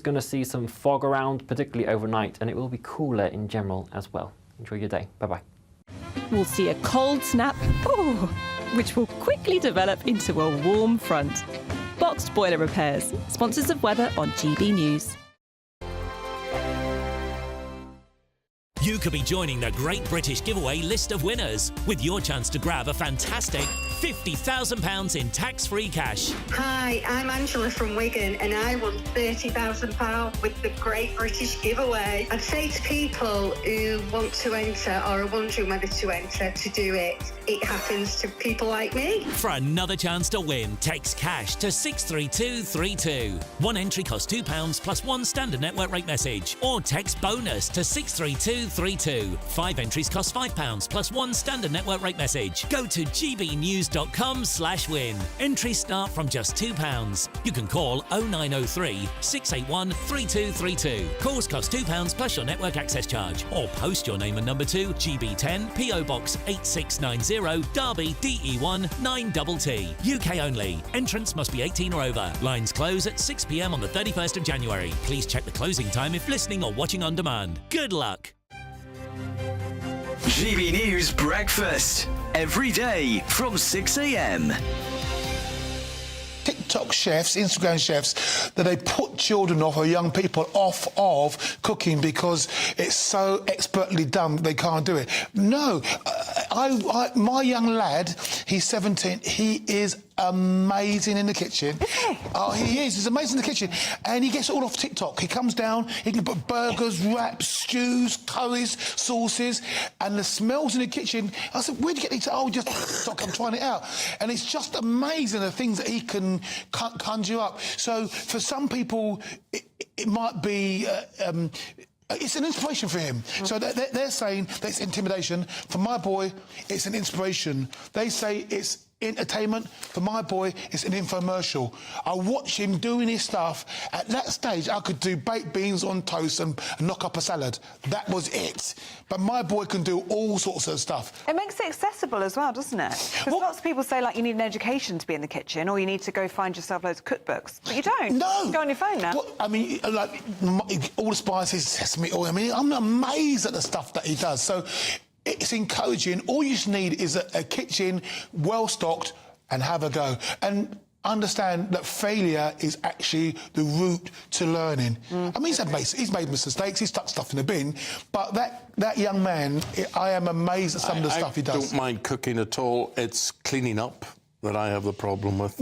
going to see some fog around, particularly overnight, and it will be cooler in general as well. Enjoy your day. Bye-bye. We'll see a cold snap, which will quickly develop into a warm front. Boxed Boiler Repairs, sponsors of weather on GB News. You could be joining the Great British Giveaway list of winners with your chance to grab a fantastic £50,000 in tax-free cash. Hi, I'm Angela from Wigan and I won £30,000 with the Great British Giveaway. I'd say to people who want to enter or are wondering whether to enter to do it, it happens to people like me. For another chance to win, text cash to 63232. One entry costs £2 plus one standard network rate message. Or text bonus to 63232. 5 entries cost £5 plus one standard network rate message. Go to gbnews.com/win. Entries start from just £2. You can call 0903 681 3232. Calls cost £2 plus your network access charge. Or post your name and number to GB10 PO Box 8690 Derby DE1 9TT. UK only. Entrance must be 18 or over. Lines close at 6 p.m. on the 31st of January. Please check the closing time if listening or watching on demand. Good luck. GB News Breakfast. Every day from 6 a.m. TikTok chefs, Instagram chefs, that they put children off or young people off of cooking because it's so expertly done that they can't do it. No, my young lad, he's 17, he is amazing in the kitchen. Oh, he is. He's amazing in the kitchen. And he gets it all off TikTok. He comes down, he can put burgers, wraps, stews, curries, sauces, and the smells in the kitchen. I said, where'd you get these? Oh, just TikTok, I'm trying it out. And it's just amazing the things that he can conjure up. So for some people, it might be... it's an inspiration for him. So they're saying that it's intimidation. For my boy, it's an inspiration. They say it's entertainment. For my boy, it's an infomercial. I watch him doing his stuff. At that stage, I could do baked beans on toast and knock up a salad. That was it. But my boy can do all sorts of stuff. It makes it accessible as well, doesn't it? Because lots of people say, like, you need an education to be in the kitchen, or you need to go find yourself loads of cookbooks. But you don't. No. You go on your phone now. Well, I mean, like, all the spices, sesame oil. I mean, I'm amazed at the stuff that he does. So it's encouraging. All you just need is a kitchen well-stocked and have a go. And understand that failure is actually the route to learning. I mean, he's made mistakes, he's stuck stuff in the bin, but that young man, I am amazed at some of the stuff he does. I don't mind cooking at all. It's cleaning up that I have the problem with.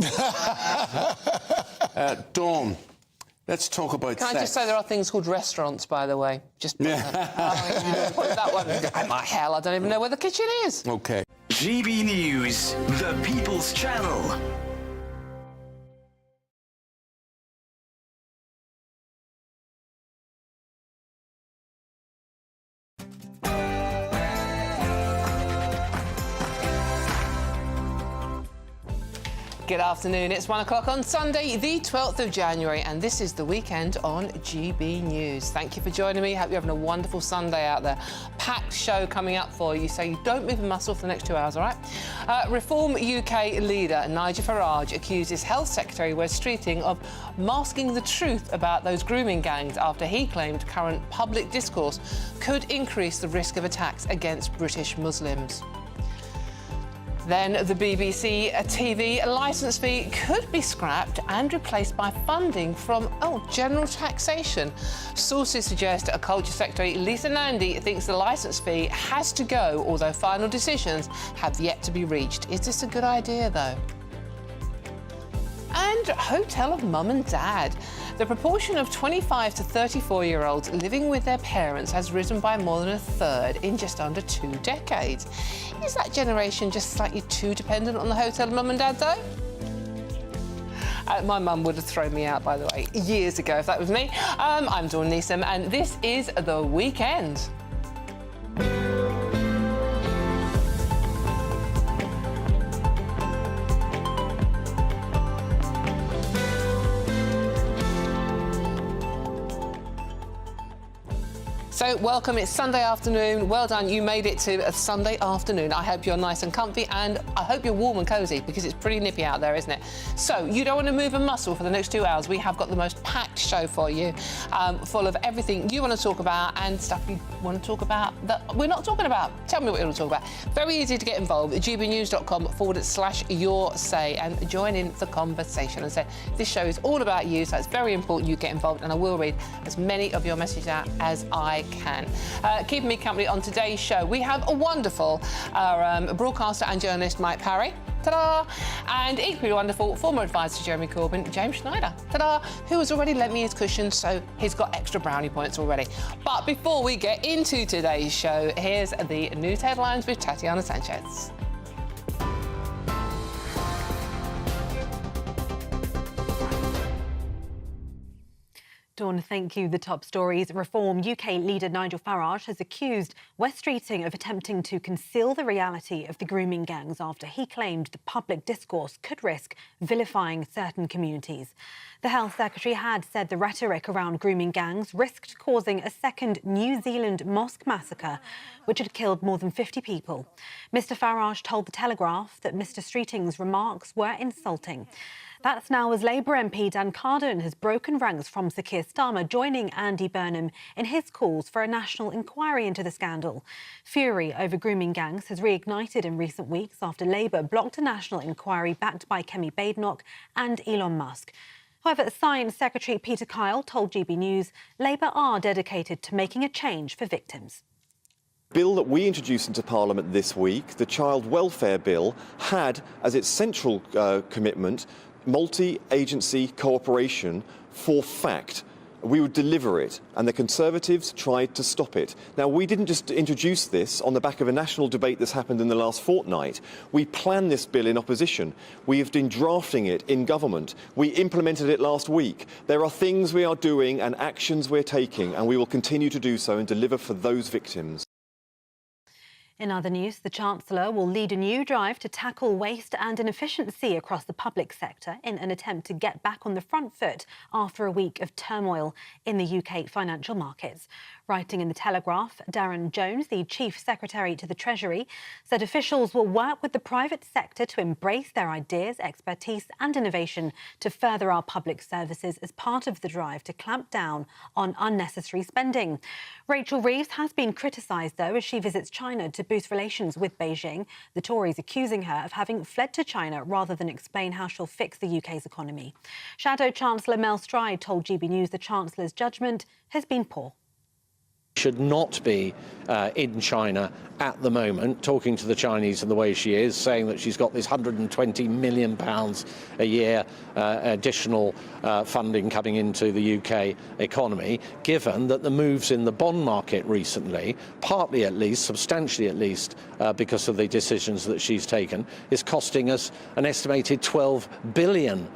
Dawn, let's talk about sex. Can I just say there are things called restaurants, by the way? Just put that one. Oh, my hell, I don't even know where the kitchen is. OK. GB News, the People's Channel. Good afternoon, it's 1 o'clock on Sunday, the 12th of January, and this is The Weekend on GB News. Thank you for joining me. Hope you're having a wonderful Sunday out there. Packed show coming up for you, so you don't move a muscle for the next 2 hours, all right? Reform UK leader Nigel Farage accuses Health Secretary Wes Streeting of masking the truth about those grooming gangs after he claimed current public discourse could increase the risk of attacks against British Muslims. Then the BBC TV licence fee could be scrapped and replaced by funding from, general taxation. Sources suggest Culture Secretary Lisa Nandy thinks the licence fee has to go, although final decisions have yet to be reached. Is this a good idea, though? And hotel of mum and dad. The proportion of 25 to 34-year-olds living with their parents has risen by more than a third in just under 2 decades. Is that generation just slightly too dependent on the hotel of mum and dad, though? My mum would have thrown me out, by the way, years ago, if that was me. I'm Dawn Neeson, and this is The Weekend. So welcome, it's Sunday afternoon. Well done, you made it to a Sunday afternoon. I hope you're nice and comfy, and I hope you're warm and cosy, because it's pretty nippy out there, isn't it? So you don't want to move a muscle for the next 2 hours. We have got the most packed show for you, full of everything you want to talk about and stuff you want to talk about that we're not talking about. Tell me what you want to talk about. Very easy to get involved at gbnews.com/your say and join in the conversation. And say this show is all about you, so it's very important you get involved, and I will read as many of your messages out as I can. Keeping me company on today's show, we have a wonderful broadcaster and journalist, Mike Parry. Ta-da! And equally wonderful former advisor to Jeremy Corbyn, James Schneider. Ta-da! Who has already lent me his cushion, so he's got extra brownie points already. But before we get into today's show, here's the news headlines with Tatiana Sanchez. Dawn, thank you. The top stories. Reform UK leader Nigel Farage has accused West Streeting of attempting to conceal the reality of the grooming gangs after he claimed the public discourse could risk vilifying certain communities. The Health Secretary had said the rhetoric around grooming gangs risked causing a second New Zealand mosque massacre, which had killed more than 50 people. Mr Farage told The Telegraph that Mr Streeting's remarks were insulting. That's now as Labour MP Dan Carden has broken ranks from Sir Keir Starmer, joining Andy Burnham in his calls for a national inquiry into the scandal. Fury over grooming gangs has reignited in recent weeks after Labour blocked a national inquiry backed by Kemi Badenoch and Elon Musk. However, Science Secretary Peter Kyle told GB News Labour are dedicated to making a change for victims. Bill that we introduced into Parliament this week, the Child Welfare Bill, had as its central commitment multi-agency cooperation for fact. We would deliver it, and the Conservatives tried to stop it. Now, we didn't just introduce this on the back of a national debate that's happened in the last fortnight. We planned this bill in opposition. We have been drafting it in government. We implemented it last week. There are things we are doing and actions we're taking, and we will continue to do so and deliver for those victims. In other news, the Chancellor will lead a new drive to tackle waste and inefficiency across the public sector in an attempt to get back on the front foot after a week of turmoil in the UK financial markets. Writing in The Telegraph, Darren Jones, the Chief Secretary to the Treasury, said officials will work with the private sector to embrace their ideas, expertise and innovation to further our public services as part of the drive to clamp down on unnecessary spending. Rachel Reeves has been criticised, though, as she visits China to boost relations with Beijing, the Tories accusing her of having fled to China rather than explain how she'll fix the UK's economy. Shadow Chancellor Mel Stride told GB News the Chancellor's judgment has been poor. Should not be in China at the moment, talking to the Chinese in the way she is, saying that she's got this £120 million a year additional funding coming into the UK economy, given that the moves in the bond market recently, partly at least, substantially at least, because of the decisions that she's taken, is costing us an estimated £12 billion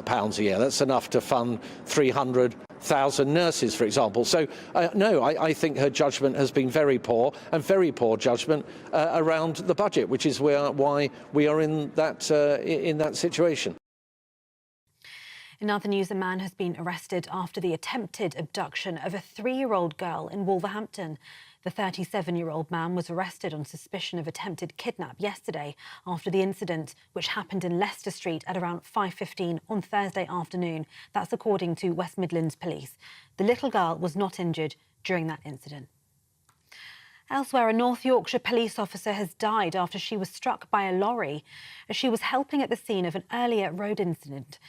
pounds a year. That's enough to fund 300,000 nurses, for example. So, no, I think her judgment has been very poor, and very poor judgment around the budget, which is why we are in that situation. In other news, a man has been arrested after the attempted abduction of a 3-year-old girl in Wolverhampton. The 37-year-old man was arrested on suspicion of attempted kidnap yesterday after the incident, which happened in Leicester Street at around 5:15 on Thursday afternoon. That's according to West Midlands Police. The little girl was not injured during that incident. Elsewhere, a North Yorkshire police officer has died after she was struck by a lorry as she was helping at the scene of an earlier road incident.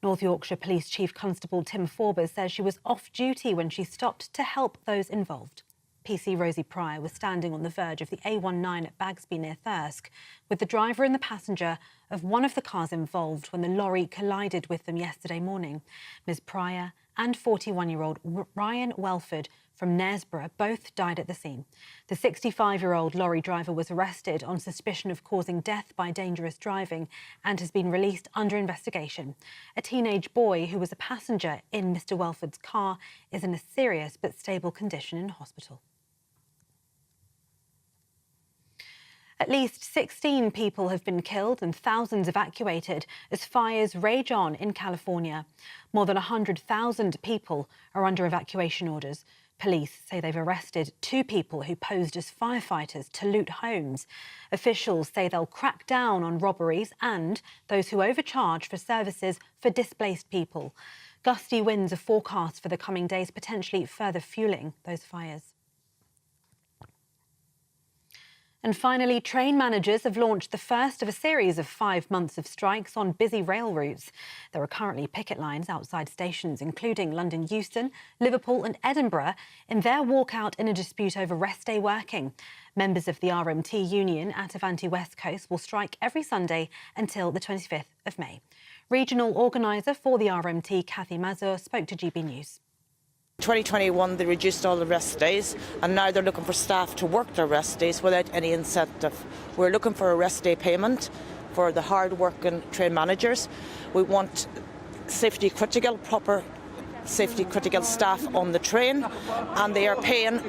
North Yorkshire Police Chief Constable Tim Forbes says she was off duty when she stopped to help those involved. PC Rosie Pryor was standing on the verge of the A19 at Bagsby near Thirsk with the driver and the passenger of one of the cars involved when the lorry collided with them yesterday morning. Ms Pryor and 41-year-old Ryan Welford from Knaresborough both died at the scene. The 65-year-old lorry driver was arrested on suspicion of causing death by dangerous driving and has been released under investigation. A teenage boy who was a passenger in Mr Welford's car is in a serious but stable condition in hospital. At least 16 people have been killed and thousands evacuated as fires rage on in California. More than 100,000 people are under evacuation orders. Police say they've arrested 2 people who posed as firefighters to loot homes. Officials say they'll crack down on robberies and those who overcharge for services for displaced people. Gusty winds are forecast for the coming days, potentially further fuelling those fires. And finally, train managers have launched the first of a series of 5 months of strikes on busy rail routes. There are currently picket lines outside stations, including London Euston, Liverpool and Edinburgh, in their walkout in a dispute over rest day working. Members of the RMT union at Avanti West Coast will strike every Sunday until the 25th of May. Regional organiser for the RMT, Kathy Mazur, spoke to GB News. 2021 they reduced all the rest days, and now they're looking for staff to work their rest days without any incentive. We're looking for a rest day payment for the hard-working train managers. We want proper safety-critical staff on the train, and they are paying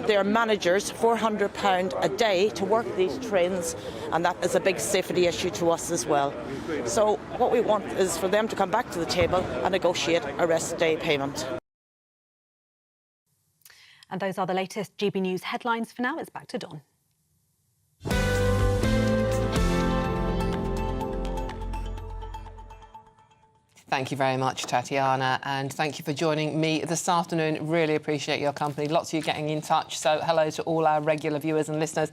their managers £400 a day to work these trains, and that is a big safety issue to us as well. So what we want is for them to come back to the table and negotiate a rest day payment. And those are the latest GB News headlines. For now, it's back to Dawn. Thank you very much, Tatiana, and thank you for joining me this afternoon. Really appreciate your company. Lots of you getting in touch, so hello to all our regular viewers and listeners.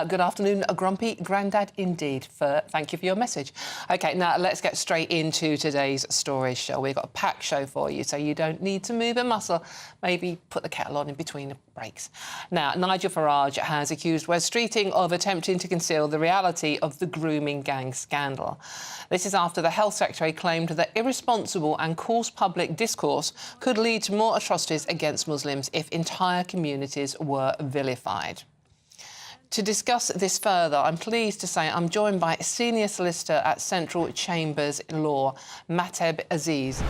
Good afternoon, a grumpy grandad indeed. Thank you for your message. OK, now let's get straight into today's stories, shall we? We've got a packed show for you, so you don't need to move a muscle. Maybe put the kettle on in between the breaks. Now, Nigel Farage has accused Wes Streeting of attempting to conceal the reality of the grooming gang scandal. This is after the Health Secretary claimed that irresponsible and coarse public discourse could lead to more atrocities against Muslims if entire communities were vilified. To discuss this further, I'm pleased to say I'm joined by a senior solicitor at Central Chambers Law, Mateb Aziz.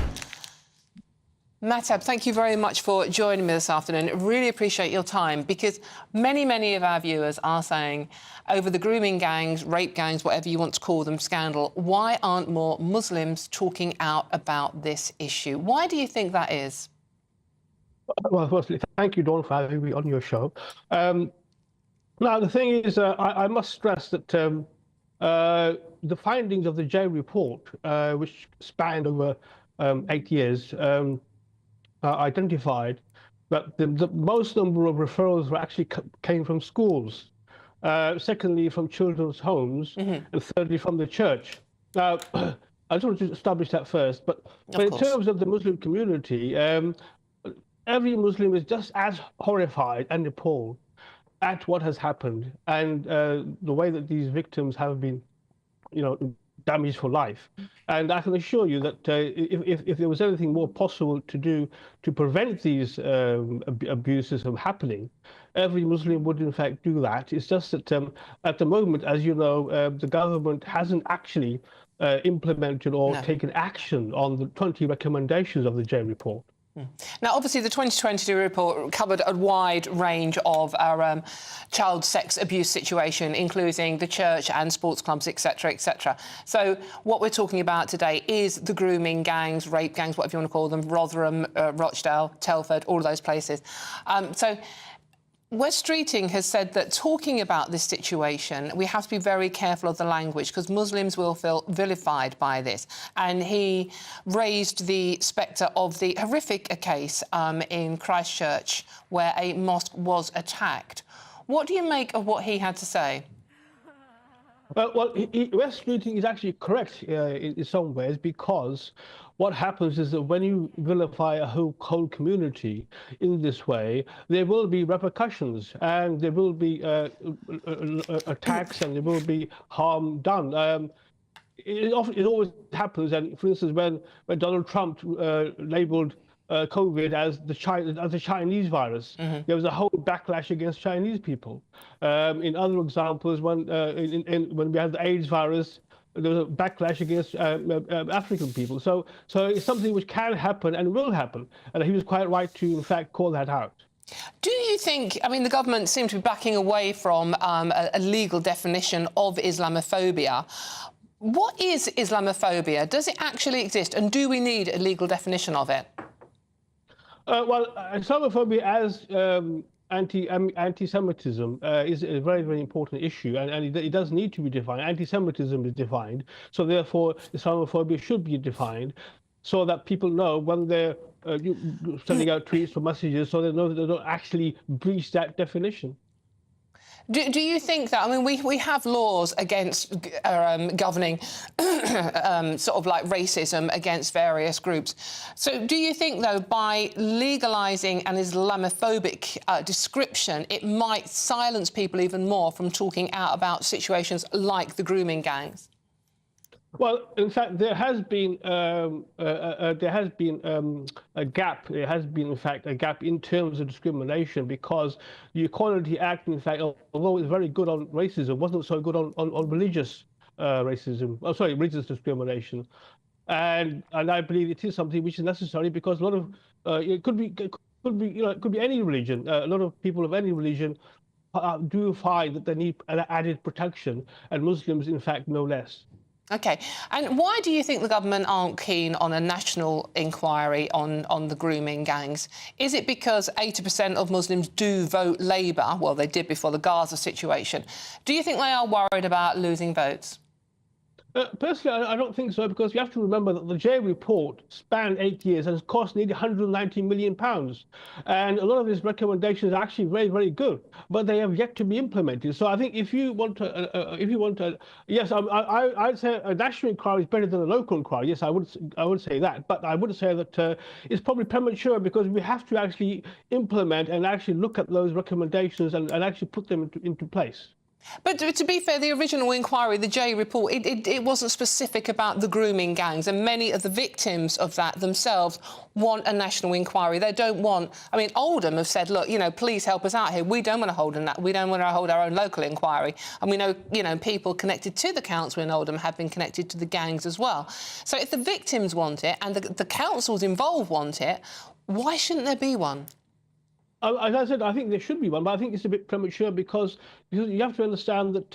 Mateb, thank you very much for joining me this afternoon. Really appreciate your time, because many of our viewers are saying over the grooming gangs, rape gangs, whatever you want to call them, scandal, why aren't more Muslims talking out about this issue? Why do you think that is? Well, firstly, thank you, Dawn, for having me on your show. Now, the thing is, I must stress that the findings of the J report, which spanned over 8 years, identified that the most number of referrals were actually came from schools, secondly from children's homes, and thirdly from the church. Now, I just want to establish that first, but in terms of the Muslim community, every Muslim is just as horrified and appalled at what has happened and the way that these victims have been, damaged for life. And I can assure you that if there was anything more possible to do to prevent these abuses from happening, every Muslim would in fact do that. It's just that at the moment, as you know, the government hasn't actually implemented or taken action on the 20 recommendations of the J report. Now, obviously, the 2022 report covered a wide range of our child sex abuse situation, including the church and sports clubs, etc., etc. So what we're talking about today is the grooming gangs, rape gangs, whatever you want to call them, Rotherham, Rochdale, Telford, all of those places. So Wes Streeting has said that talking about this situation, we have to be very careful of the language because Muslims will feel vilified by this. And he raised the spectre of the horrific case in Christchurch where a mosque was attacked. What do you make of what he had to say? Well, Wes Streeting is actually correct in some ways, because what happens is that when you vilify a whole community in this way, there will be repercussions and there will be attacks and there will be harm done. It always happens, and for instance, when Donald Trump labelled COVID as the Chinese virus, there was a whole backlash against Chinese people. In other examples, when we had the AIDS virus, there was a backlash against African people. So it's something which can happen and will happen, and he was quite right to, in fact, call that out. Do you think, I mean, the government seems to be backing away from a legal definition of Islamophobia. What is Islamophobia? Does it actually exist, and do we need a legal definition of it? Well, Islamophobia as anti-Semitism is a very, very important issue, and it does need to be defined. Anti-Semitism is defined, so therefore Islamophobia should be defined, so that people know when they're sending out tweets or messages, so they know that they don't actually breach that definition. Do you think that, I mean, we have laws against governing sort of like racism against various groups. So do you think, though, by legalising an Islamophobic description, it might silence people even more from talking out about situations like the grooming gangs? Well, in fact, there has been a gap. There has been, in fact, a gap in terms of discrimination, because the Equality Act, in fact, although it's very good on racism, wasn't so good on religious racism. Oh, sorry, religious discrimination. And I believe it is something which is necessary, because a lot of it could be any religion. A lot of people of any religion do find that they need an added protection, and Muslims, in fact, no less. OK. And why do you think the government aren't keen on a national inquiry on the grooming gangs? Is it because 80% of Muslims do vote Labour? Well, they did before the Gaza situation. Do you think they are worried about losing votes? Personally, I don't think so, because you have to remember that the J report spanned 8 years and has cost nearly £190 million. And a lot of these recommendations are actually very, very good, but they have yet to be implemented. So I think if you want to, yes, I'd say a national inquiry is better than a local inquiry. Yes, I would say that, but I would say that it's probably premature, because we have to actually implement and actually look at those recommendations and actually put them into place. But to be fair, the original inquiry, the J report, it wasn't specific about the grooming gangs, and many of the victims of that themselves want a national inquiry. They don't want... I mean, Oldham have said, look, please help us out here. We don't want to hold we don't want to hold our own local inquiry. And we know, people connected to the council in Oldham have been connected to the gangs as well. So if the victims want it and the councils involved want it, why shouldn't there be one? As I said, I think there should be one, but I think it's a bit premature, because you have to understand that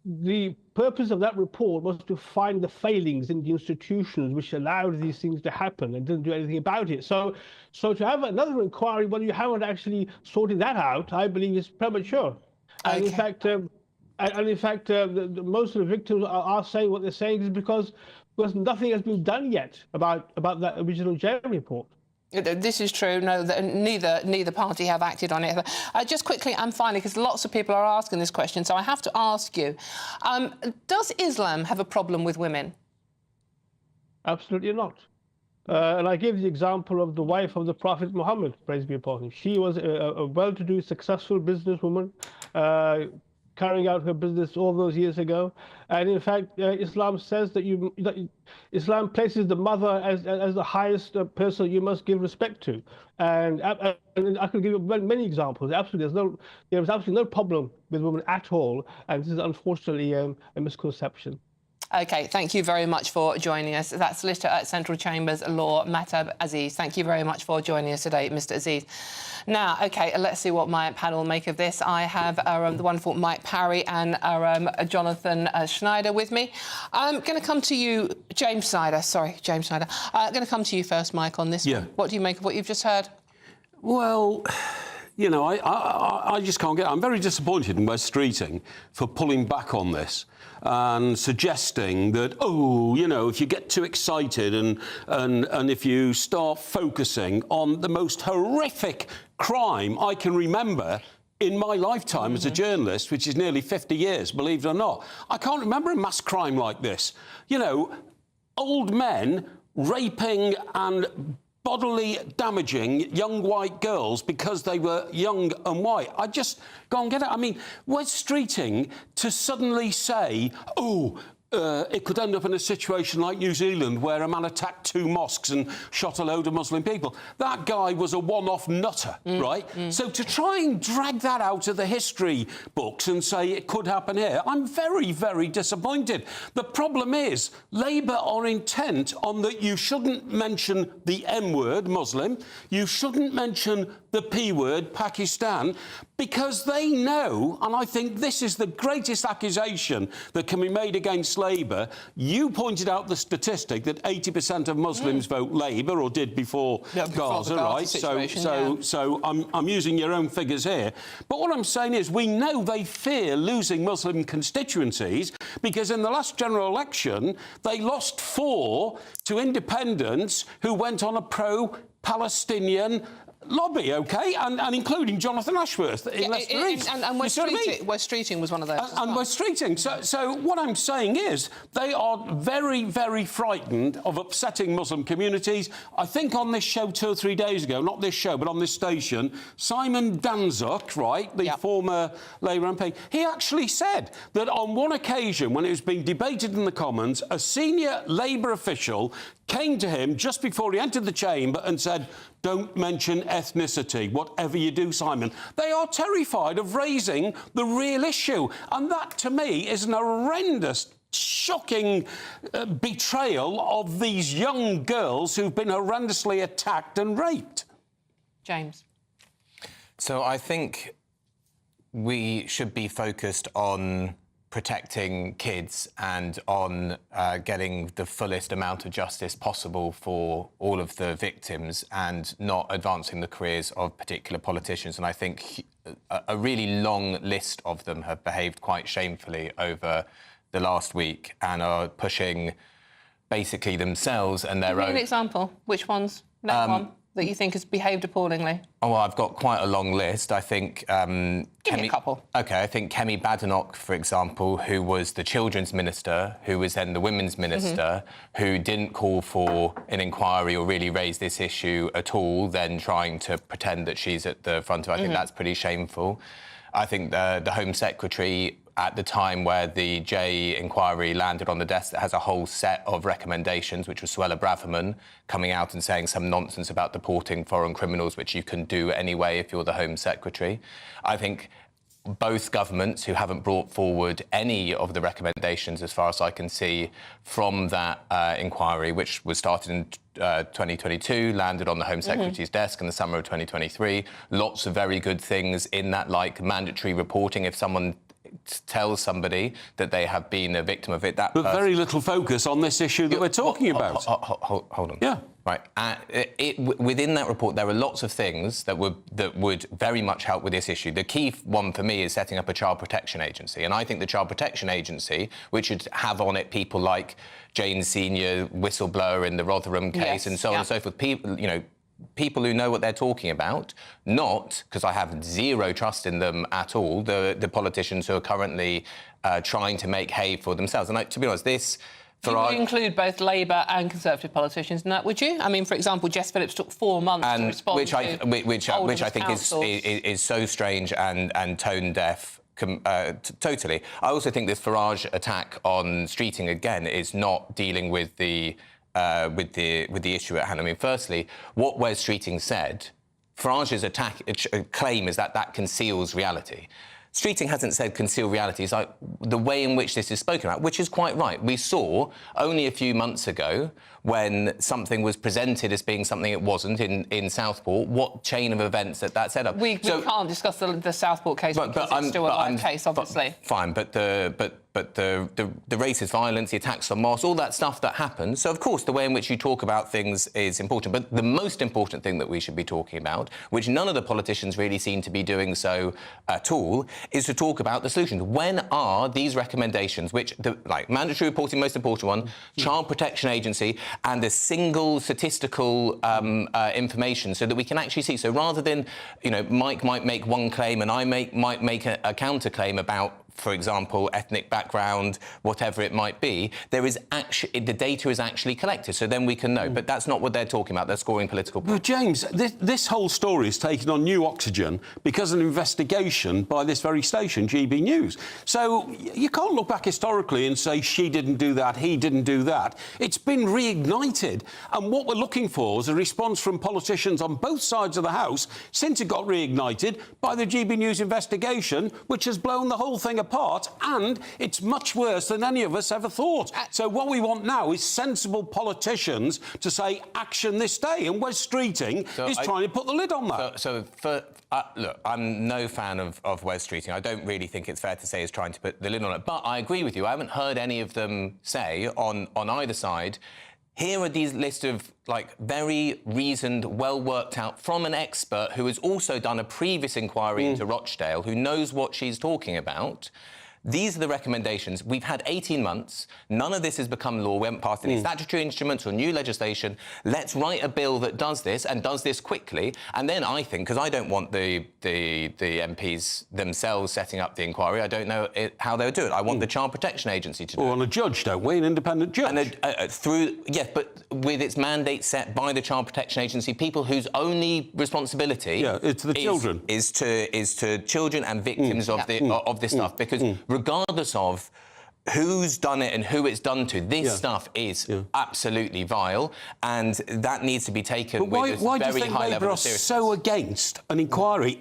the purpose of that report was to find the failings in the institutions which allowed these things to happen, and didn't do anything about it. So to have another inquiry when you haven't actually sorted that out, I believe is premature. And in fact, most of the victims are saying what they're saying is because nothing has been done yet about that original J report. This is true. No, neither party have acted on it. Just quickly and finally, because lots of people are asking this question, so I have to ask you, does Islam have a problem with women? Absolutely not. And I gave the example of the wife of the Prophet Muhammad, praise be upon him. She was a well-to-do, successful businesswoman, carrying out her business all those years ago. And in fact, Islam says that Islam places the mother as the highest person you must give respect to. And I could give you many examples. Absolutely, there is absolutely no problem with women at all. And this is unfortunately a misconception. OK, thank you very much for joining us. That's Solicitor at Central Chambers Law, Mahtab Aziz. Thank you very much for joining us today, Mr Aziz. Now, OK, let's see what my panel make of this. I have the wonderful Mike Parry and Jonathan Schneider with me. I'm going to come to you, James Schneider. Sorry, James Schneider. I'm going to come to you first, Mike, on this one. What do you make of what you've just heard? Well... I just can't get it. I'm very disappointed in West Streeting for pulling back on this and suggesting that, if you get too excited and if you start focusing on the most horrific crime I can remember in my lifetime as a journalist, which is nearly 50 years, believe it or not, I can't remember a mass crime like this. Old men raping and bodily damaging young white girls because they were young and white. I just can't get it. I mean, West Streeting to suddenly say, it could end up in a situation like New Zealand where a man attacked 2 mosques and shot a load of Muslim people. That guy was a one-off nutter, right? So to try and drag that out of the history books and say it could happen here, I'm very, very disappointed. The problem is Labour are intent on that you shouldn't mention the M-word, Muslim, you shouldn't mention the P-word, Pakistan, because they know, and I think this is the greatest accusation that can be made against against Labour. You pointed out the statistic that 80% of Muslims vote Labour, or did before Gaza, right? So I'm using your own figures here. But what I'm saying is we know they fear losing Muslim constituencies because in the last general election, they lost 4 to independents who went on a pro-Palestinian lobby, OK? And including Jonathan Ashworth in Leicester East. And West Streeting was one of those as well. West Streeting. So what I'm saying is they are very, very frightened of upsetting Muslim communities. I think on this show 2 or 3 days ago, not this show, but on this station, Simon Danzuk, right, the former Labour MP, he actually said that on one occasion when it was being debated in the Commons, a senior Labour official came to him just before he entered the chamber and said, "Don't mention ethnicity, whatever you do, Simon." They are terrified of raising the real issue. And that, to me, is an horrendous, shocking betrayal of these young girls who've been horrendously attacked and raped. James. So I think we should be focused on protecting kids and on getting the fullest amount of justice possible for all of the victims and not advancing the careers of particular politicians. And I think a really long list of them have behaved quite shamefully over the last week and are pushing basically themselves and their own... Give me an example. Which ones? Name one that you think has behaved appallingly. Oh, well, I've got quite a long list. I think... Give me a couple. OK, I think Kemi Badenoch, for example, who was the Children's Minister, who was then the Women's Minister, who didn't call for an inquiry or really raise this issue at all, then trying to pretend that she's at the front of it. I think that's pretty shameful. I think the Home Secretary, at the time where the J inquiry landed on the desk, that has a whole set of recommendations, which was Suella Braverman coming out and saying some nonsense about deporting foreign criminals, which you can do anyway if you're the Home Secretary. I think both governments who haven't brought forward any of the recommendations, as far as I can see, from that inquiry, which was started in 2022, landed on the Home Secretary's desk in the summer of 2023. Lots of very good things in that, like mandatory reporting if someone tells somebody that they have been a victim of it. But very little focus on this issue that we're talking about. Hold on. Yeah. Right. Within that report, there are lots of things that would very much help with this issue. The key one for me is setting up a child protection agency. And I think the child protection agency, which should have on it people like Jane Senior, whistleblower in the Rotherham case, and so on and so forth, people who know what they're talking about, not, because I have zero trust in them at all, the politicians who are currently trying to make hay for themselves. And to be honest, this... You would include both Labour and Conservative politicians in that, would you? I mean, for example, Jess Phillips took 4 months to respond which I think is so strange and tone-deaf. Totally. I also think this Farage attack on Streeting, again, is not dealing with the issue at hand. I mean, firstly, what Wes Streeting said, Farage's claim is that conceals reality. Streeting hasn't said conceal reality. It's like the way in which this is spoken about, which is quite right. We saw only a few months ago when something was presented as being something it wasn't in Southport, what chain of events that set up. We can't discuss the Southport case because it's still a live case, obviously. Fine, but the racist violence, the attacks on mosques, all that stuff that happened. So, of course, the way in which you talk about things is important. But the most important thing that we should be talking about, which none of the politicians really seem to be doing so at all, is to talk about the solutions. When are these recommendations, like mandatory reporting, most important one, child protection agency, and a single statistical information so that we can actually see. So rather than, Mike might make one claim and I might make a counter-claim about, for example, ethnic background, whatever it might be, the data is actually collected, so then we can know. But that's not what they're talking about. They're scoring political points. But James, this whole story is taken on new oxygen because of an investigation by this very station, GBNews. So you can't look back historically and say she didn't do that, he didn't do that. It's been reignited, and what we're looking for is a response from politicians on both sides of the House since it got reignited by the GBNews investigation, which has blown the whole thing apart. apart, and it's much worse than any of us ever thought. So what we want now is sensible politicians to say, action this day, and Wes Streeting is trying to put the lid on that. Look, I'm no fan of Wes Streeting. I don't really think it's fair to say he's trying to put the lid on it. But I agree with you. I haven't heard any of them say on either side, here are these list of, like, very reasoned, well worked out from an expert who has also done a previous inquiry into Rochdale, who knows what she's talking about. These are the recommendations. We've had 18 months. None of this has become law. We haven't passed any statutory instruments or new legislation. Let's write a bill that does this and does this quickly. And then I think, because I don't want the MPs themselves setting up the inquiry, I don't know how they'll do it. I want the Child Protection Agency to do it. Well, a judge, don't we? An independent judge. And yes, but with its mandate set by the Child Protection Agency, people whose only responsibility it's the children. is to children and victims of this stuff. Because regardless of who's done it and who it's done to, this stuff is absolutely vile, and that needs to be taken with why a very do you think high Labour level are of seriousness. so against an inquiry,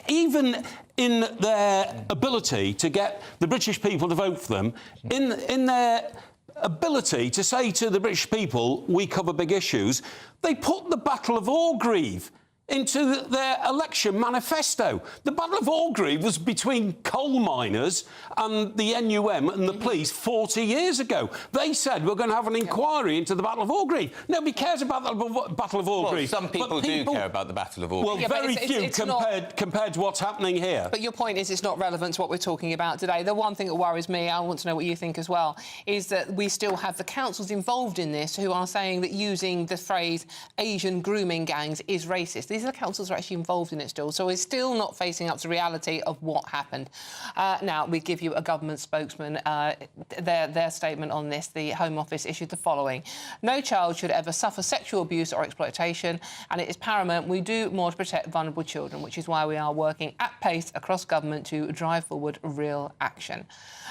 even in their ability to get the British people to vote for them, in their ability to say to the British people, we cover big issues? They put the Battle of Orgreave into their election manifesto. The Battle of Orgreave was between coal miners and the NUM and the police 40 years ago. They said we're going to have an inquiry into the Battle of Orgreave. Nobody cares about the Battle of Orgreave. Well, some people do care about the Battle of Orgreave. Well, very few compared to what's happening here. But your point is it's not relevant to what we're talking about today. The one thing that worries me, I want to know what you think as well, is that we still have the councils involved in this who are saying that using the phrase Asian grooming gangs is racist. These are the councils who are actually involved in it still, so we're still not facing up to reality of what happened. Now, we give you a government spokesman. Their statement on this, the Home Office issued the following. No child should ever suffer sexual abuse or exploitation, and it is paramount we do more to protect vulnerable children, which is why we are working at pace across government to drive forward real action.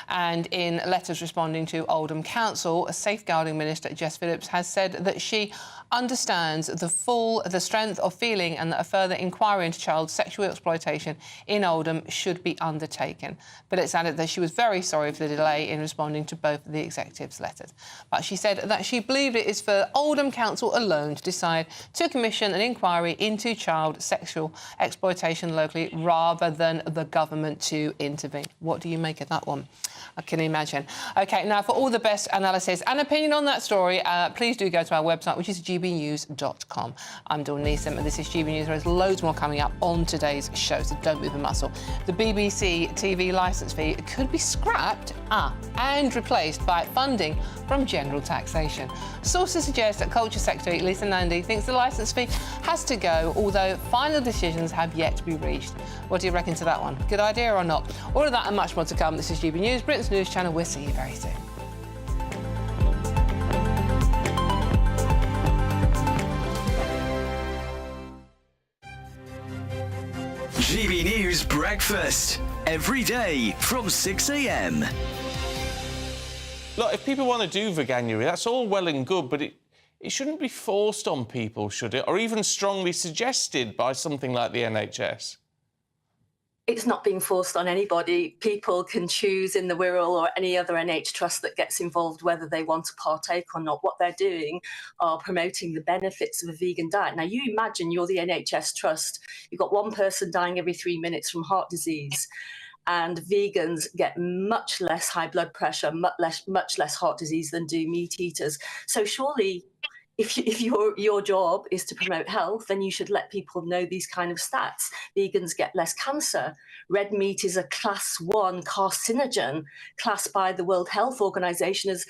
And in letters responding to Oldham Council, Safeguarding Minister Jess Phillips has said that she understands the strength of feeling and that a further inquiry into child sexual exploitation in Oldham should be undertaken. But it's added that she was very sorry for the delay in responding to both of the executive's letters. But she said that she believed it is for Oldham Council alone to decide to commission an inquiry into child sexual exploitation locally rather than the government to intervene. What do you make of that one? I can imagine. OK, now, for all the best analysis and opinion on that story, please do go to our website, which is gbnews.com. I'm Dawn Neeson, and this is GB News. There's loads more coming up on today's show, so don't move a muscle. The BBC TV licence fee could be scrapped and replaced by funding from general taxation. Sources suggest that Culture Secretary Lisa Nandy thinks the licence fee has to go, although final decisions have yet to be reached. What do you reckon to that one? Good idea or not? All of that and much more to come. This is GB News, Britain's news channel. We'll see you very soon. GB News Breakfast, every day from 6 a.m. Look, if people want to do veganuary, that's all well and good, but it shouldn't be forced on people, should it? Or even strongly suggested by something like the NHS? It's not being forced on anybody. People can choose in the Wirral or any other NH trust that gets involved whether they want to partake or not. What they're doing are promoting the benefits of a vegan diet. Now, you imagine you're the NHS trust. You've got one person dying every 3 minutes from heart disease, and vegans get much less high blood pressure, much less heart disease than do meat eaters. So surely, if your job is to promote health, then you should let people know these kind of stats. Vegans get less cancer. Red meat is a class 1 carcinogen, classed by the World Health Organization as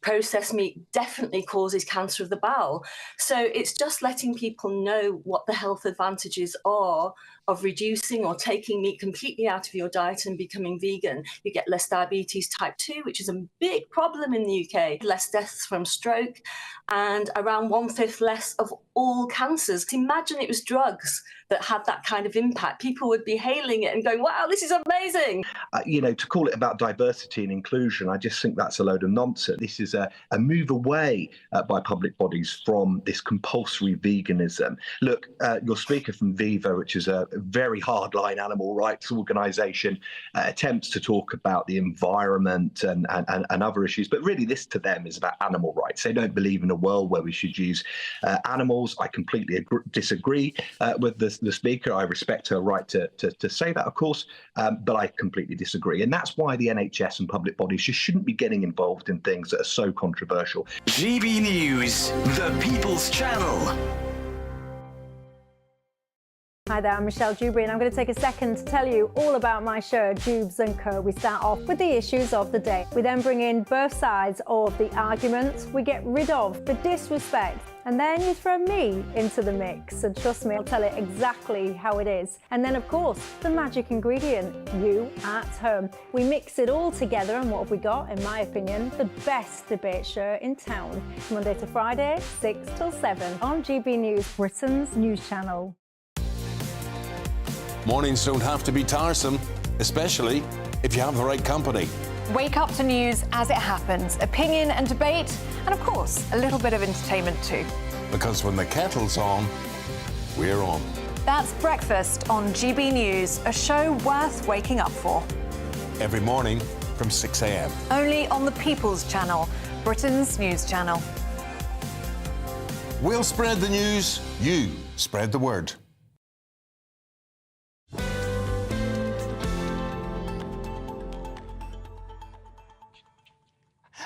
processed meat definitely causes cancer of the bowel. So it's just letting people know what the health advantages are of reducing or taking meat completely out of your diet and becoming vegan. You get less diabetes type 2, which is a big problem in the UK, less deaths from stroke, and around 1/5 less of all cancers. Imagine it was drugs that had that kind of impact. People would be hailing it and going, wow, this is amazing. To call it about diversity and inclusion, I just think that's a load of nonsense. This is is a move away by public bodies from this compulsory veganism. Look, your speaker from Viva, which is a very hardline animal rights organisation, attempts to talk about the environment and other issues, but really this to them is about animal rights. They don't believe in a world where we should use animals. I completely disagree with the speaker. I respect her right to say that, of course, but I completely disagree. And that's why the NHS and public bodies just shouldn't be getting involved in things that are so controversial. GB News, the People's Channel. Hi there, I'm Michelle Dewberry, and I'm going to take a second to tell you all about my show, Dubes & Co. We start off with the issues of the day. We then bring in both sides of the arguments. We get rid of the disrespect, and then you throw me into the mix. And trust me, I'll tell it exactly how it is. And then, of course, the magic ingredient, you at home. We mix it all together, and what have we got? In my opinion, the best debate show in town. Monday to Friday, 6 till 7 on GB News, Britain's news channel. Mornings don't have to be tiresome, especially if you have the right company. Wake up to news as it happens, opinion and debate, and of course, a little bit of entertainment too. Because when the kettle's on, we're on. That's Breakfast on GB News, a show worth waking up for. Every morning from 6 a.m. Only on the People's Channel, Britain's news channel. We'll spread the news, you spread the word.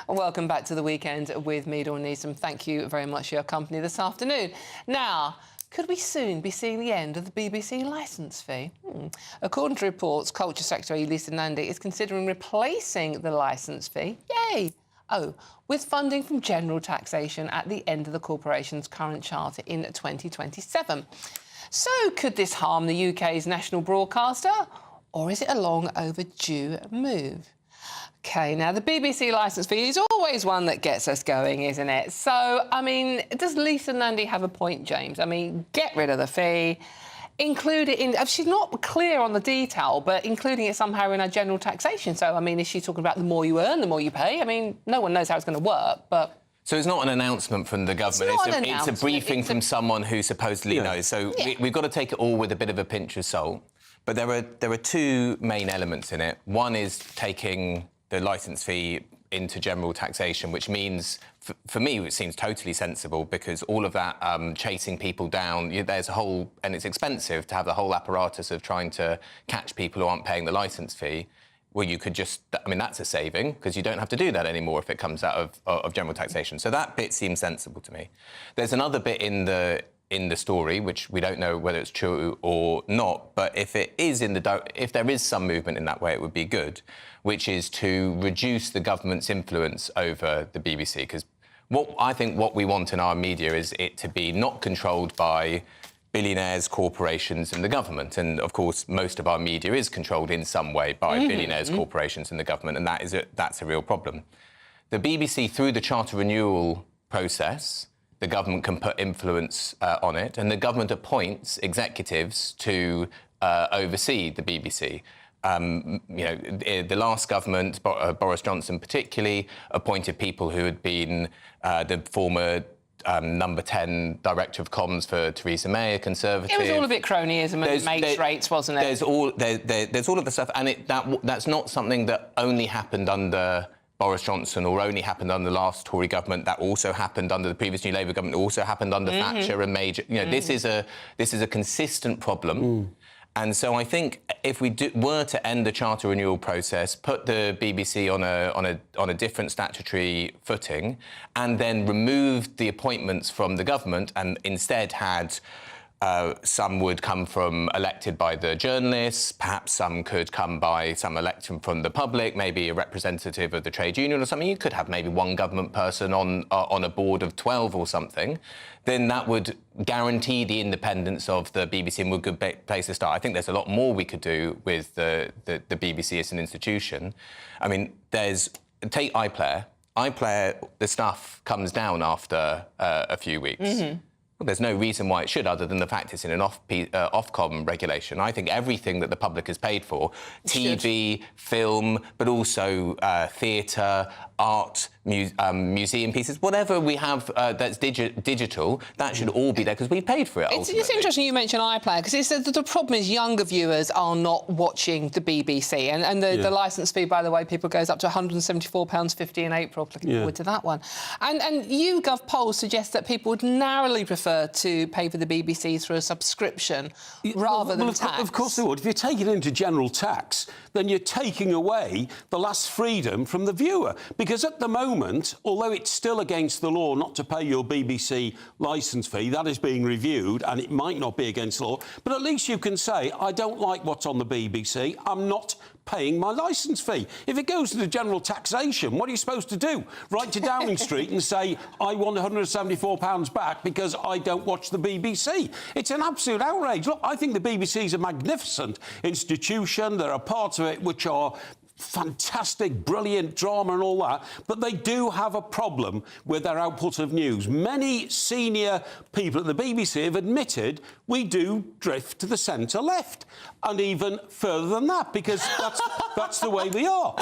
Welcome back to the weekend with me, Dawn Neeson. Thank you very much for your company this afternoon. Now, could we soon be seeing the end of the BBC licence fee? According to reports, Culture Secretary Lisa Nandy is considering replacing the licence fee. Yay! Oh, with funding from general taxation at the end of the corporation's current charter in 2027. So could this harm the UK's national broadcaster, or is it a long overdue move? OK, now the BBC licence fee is always one that gets us going, isn't it? So, I mean, does Lisa Nandy have a point, James? I mean, get rid of the fee, include it in... She's not clear on the detail, but including it somehow in our general taxation. So, I mean, is she talking about the more you earn, the more you pay? I mean, no one knows how it's going to work, but... So it's not an announcement from the government. It's a briefing from someone who supposedly knows. So we've got to take it all with a bit of a pinch of salt. But there are two main elements in it. One is taking the licence fee into general taxation, which means, for me, it seems totally sensible, because all of that chasing people down, there's a whole... And it's expensive to have the whole apparatus of trying to catch people who aren't paying the licence fee. Well, you could just... I mean, that's a saving, because you don't have to do that anymore if it comes out of general taxation. So that bit seems sensible to me. There's another bit in the story, which we don't know whether it's true or not, but if there is some movement in that way, it would be good, which is to reduce the government's influence over the BBC. Because I think what we want in our media is it to be not controlled by billionaires, corporations and the government. And, of course, most of our media is controlled in some way by billionaires, corporations and the government, and that's a real problem. The BBC, through the charter renewal process, the government can put influence on it, and the government appoints executives to oversee the BBC. The last government, Boris Johnson particularly, appointed people who had been the former number 10 director of comms for Theresa May, a Conservative. It was all a bit cronyism and mates rates, wasn't it? There's all of the stuff, and that's not something that only happened under Boris Johnson or only happened under the last Tory government. That also happened under the previous New Labour government. It also happened under Thatcher and Major. This is a consistent problem. And so I think if we were to end the charter renewal process, put the BBC on a different statutory footing, and then remove the appointments from the government, and instead had some would come from elected by the journalists, perhaps some could come by some election from the public, maybe a representative of the trade union or something. You could have maybe one government person on a board of 12 or something. Then that would guarantee the independence of the BBC and would be a good place to start. I think there's a lot more we could do with the BBC as an institution. I mean, take iPlayer. iPlayer, the stuff comes down after a few weeks. Well, there's no reason why it should, other than the fact it's in an Ofcom regulation. I think everything that the public has paid for, TV, film, but also theatre, art, museum pieces, whatever we have that's digital, that should all be there because we paid for it. It's interesting you mention iPlayer because the problem is younger viewers are not watching the BBC, and the licence fee, by the way, people, goes up to £174.50 in April. Looking forward to that one. And YouGov polls suggest that people would narrowly prefer to pay for the BBC through a subscription rather than tax. Of course they would. If you take it into general tax, then you're taking away the last freedom from the viewer. Because at the moment, although it's still against the law not to pay your BBC licence fee, that is being reviewed and it might not be against the law, but at least you can say, I don't like what's on the BBC, I'm not paying my licence fee. If it goes to the general taxation, what are you supposed to do? Write to Downing Street and say, I want £174 back because I don't watch the BBC. It's an absolute outrage. Look, I think the BBC is a magnificent institution. There are parts of it which are fantastic, brilliant drama and all that, but they do have a problem with their output of news. Many senior people at the BBC have admitted we do drift to the centre-left, and even further than that, because that's the way we are.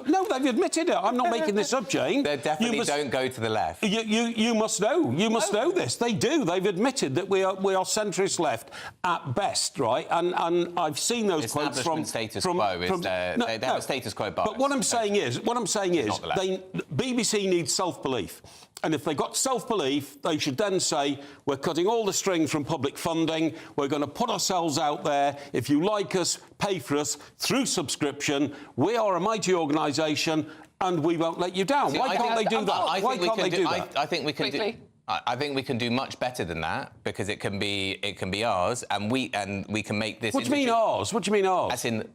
No, they've admitted it. I'm not making this up, Jane. They definitely don't go to the left. You must know. You must know this. They do. They've admitted that we are centrist left at best, right? And I've seen those quotes from status quo. They have a status quo bias. But what I'm saying is, BBC needs self-belief. And if they've got self-belief, they should then say, we're cutting all the string from public funding, we're going to put ourselves out there, if you like us, pay for us through subscription, we are a mighty organisation and we won't let you down. Why can't they do that? Why can't they do that? I think we can do... I think we can do much better than that because it can be ours, and we can make this. What do you mean ours? What do you mean ours? As in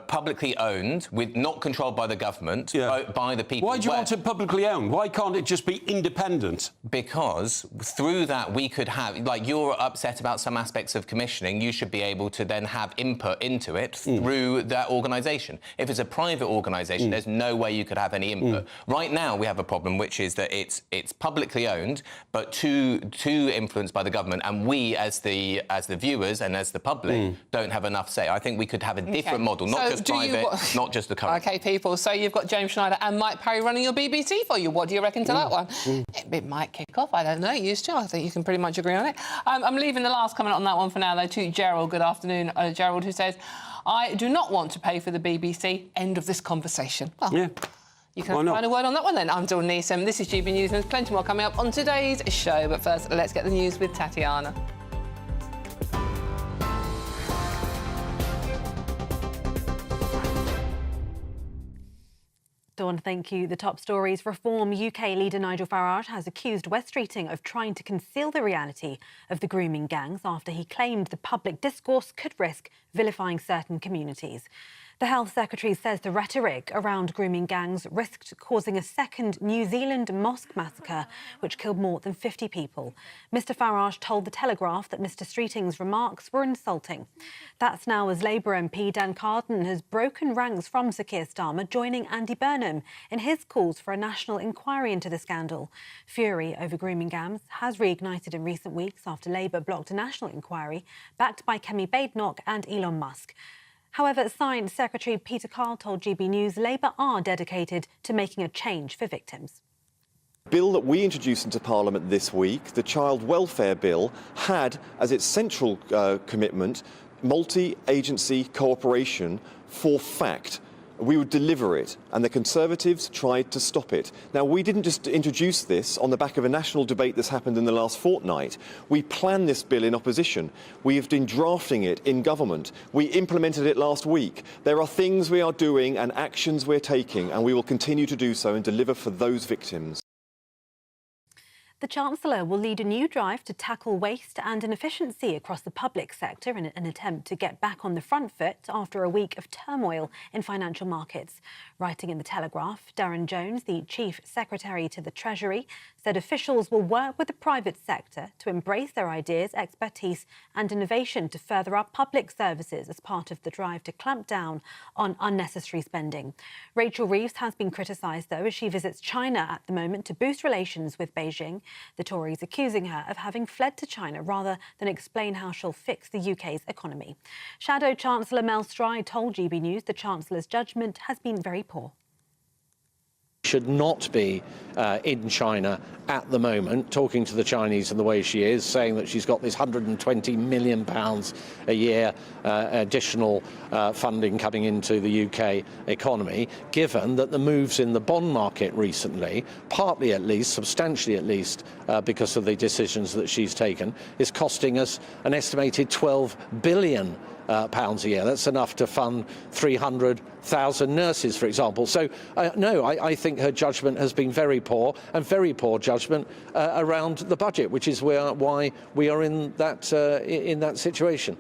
publicly owned, not controlled by the government, by the people. Why do you want it publicly owned? Why can't it just be independent? Because through that we could have, like, you're upset about some aspects of commissioning, you should be able to then have input into it through that organisation. If it's a private organisation, there's no way you could have any input. Right now we have a problem, which is that it's publicly owned, but too influenced by the government, and we as the viewers and as the public don't have enough say. I think we could have a different model, not just private, not just the current. OK, people, so you've got James Schneider and Mike Parry running your BBC for you. What do you reckon to that one? It might kick off, I don't know. Used to, I think you can pretty much agree on it. I'm leaving the last comment on that one for now, though, to Gerald. Good afternoon, Gerald, who says, I do not want to pay for the BBC. End of this conversation. Well, you can find a word on that one then. I'm Dawn Neeson. This is GB News, and there's plenty more coming up on today's show. But first, let's get the news with Tatiana. Dawn, thank you. The top stories. Reform UK leader Nigel Farage has accused West Streeting of trying to conceal the reality of the grooming gangs after he claimed the public discourse could risk vilifying certain communities. The Health Secretary says the rhetoric around grooming gangs risked causing a second New Zealand mosque massacre, which killed more than 50 people. Mr Farage told The Telegraph that Mr Streeting's remarks were insulting. That's now as Labour MP Dan Carden has broken ranks from Sir Keir Starmer, joining Andy Burnham in his calls for a national inquiry into the scandal. Fury over grooming gangs has reignited in recent weeks after Labour blocked a national inquiry backed by Kemi Badenoch and Elon Musk. However, Science Secretary Peter Carl told GB News Labour are dedicated to making a change for victims. Bill that we introduced into Parliament this week, the Child Welfare Bill, had as its central commitment multi-agency cooperation for fact. We would deliver it, and the Conservatives tried to stop it. Now, we didn't just introduce this on the back of a national debate that's happened in the last fortnight. We planned this bill in opposition. We have been drafting it in government. We implemented it last week. There are things we are doing and actions we're taking, and we will continue to do so and deliver for those victims. The Chancellor will lead a new drive to tackle waste and inefficiency across the public sector in an attempt to get back on the front foot after a week of turmoil in financial markets. Writing in The Telegraph, Darren Jones, the Chief Secretary to the Treasury, said officials will work with the private sector to embrace their ideas, expertise and innovation to further our public services as part of the drive to clamp down on unnecessary spending. Rachel Reeves has been criticised, though, as she visits China at the moment to boost relations with Beijing. The Tories accusing her of having fled to China rather than explain how she'll fix the UK's economy. Shadow Chancellor Mel Stride told GB News the Chancellor's judgment has been very poor. Should not be in China at the moment, talking to the Chinese in the way she is, saying that she's got this £120 million a year additional funding coming into the UK economy, given that the moves in the bond market recently, partly at least, substantially at least, because of the decisions that she's taken, is costing us an estimated £12 billion pounds a year. That's enough to fund 300,000 nurses, for example. So, no, I think her judgment has been very poor, and very poor judgment around the budget, which is why we are in that situation.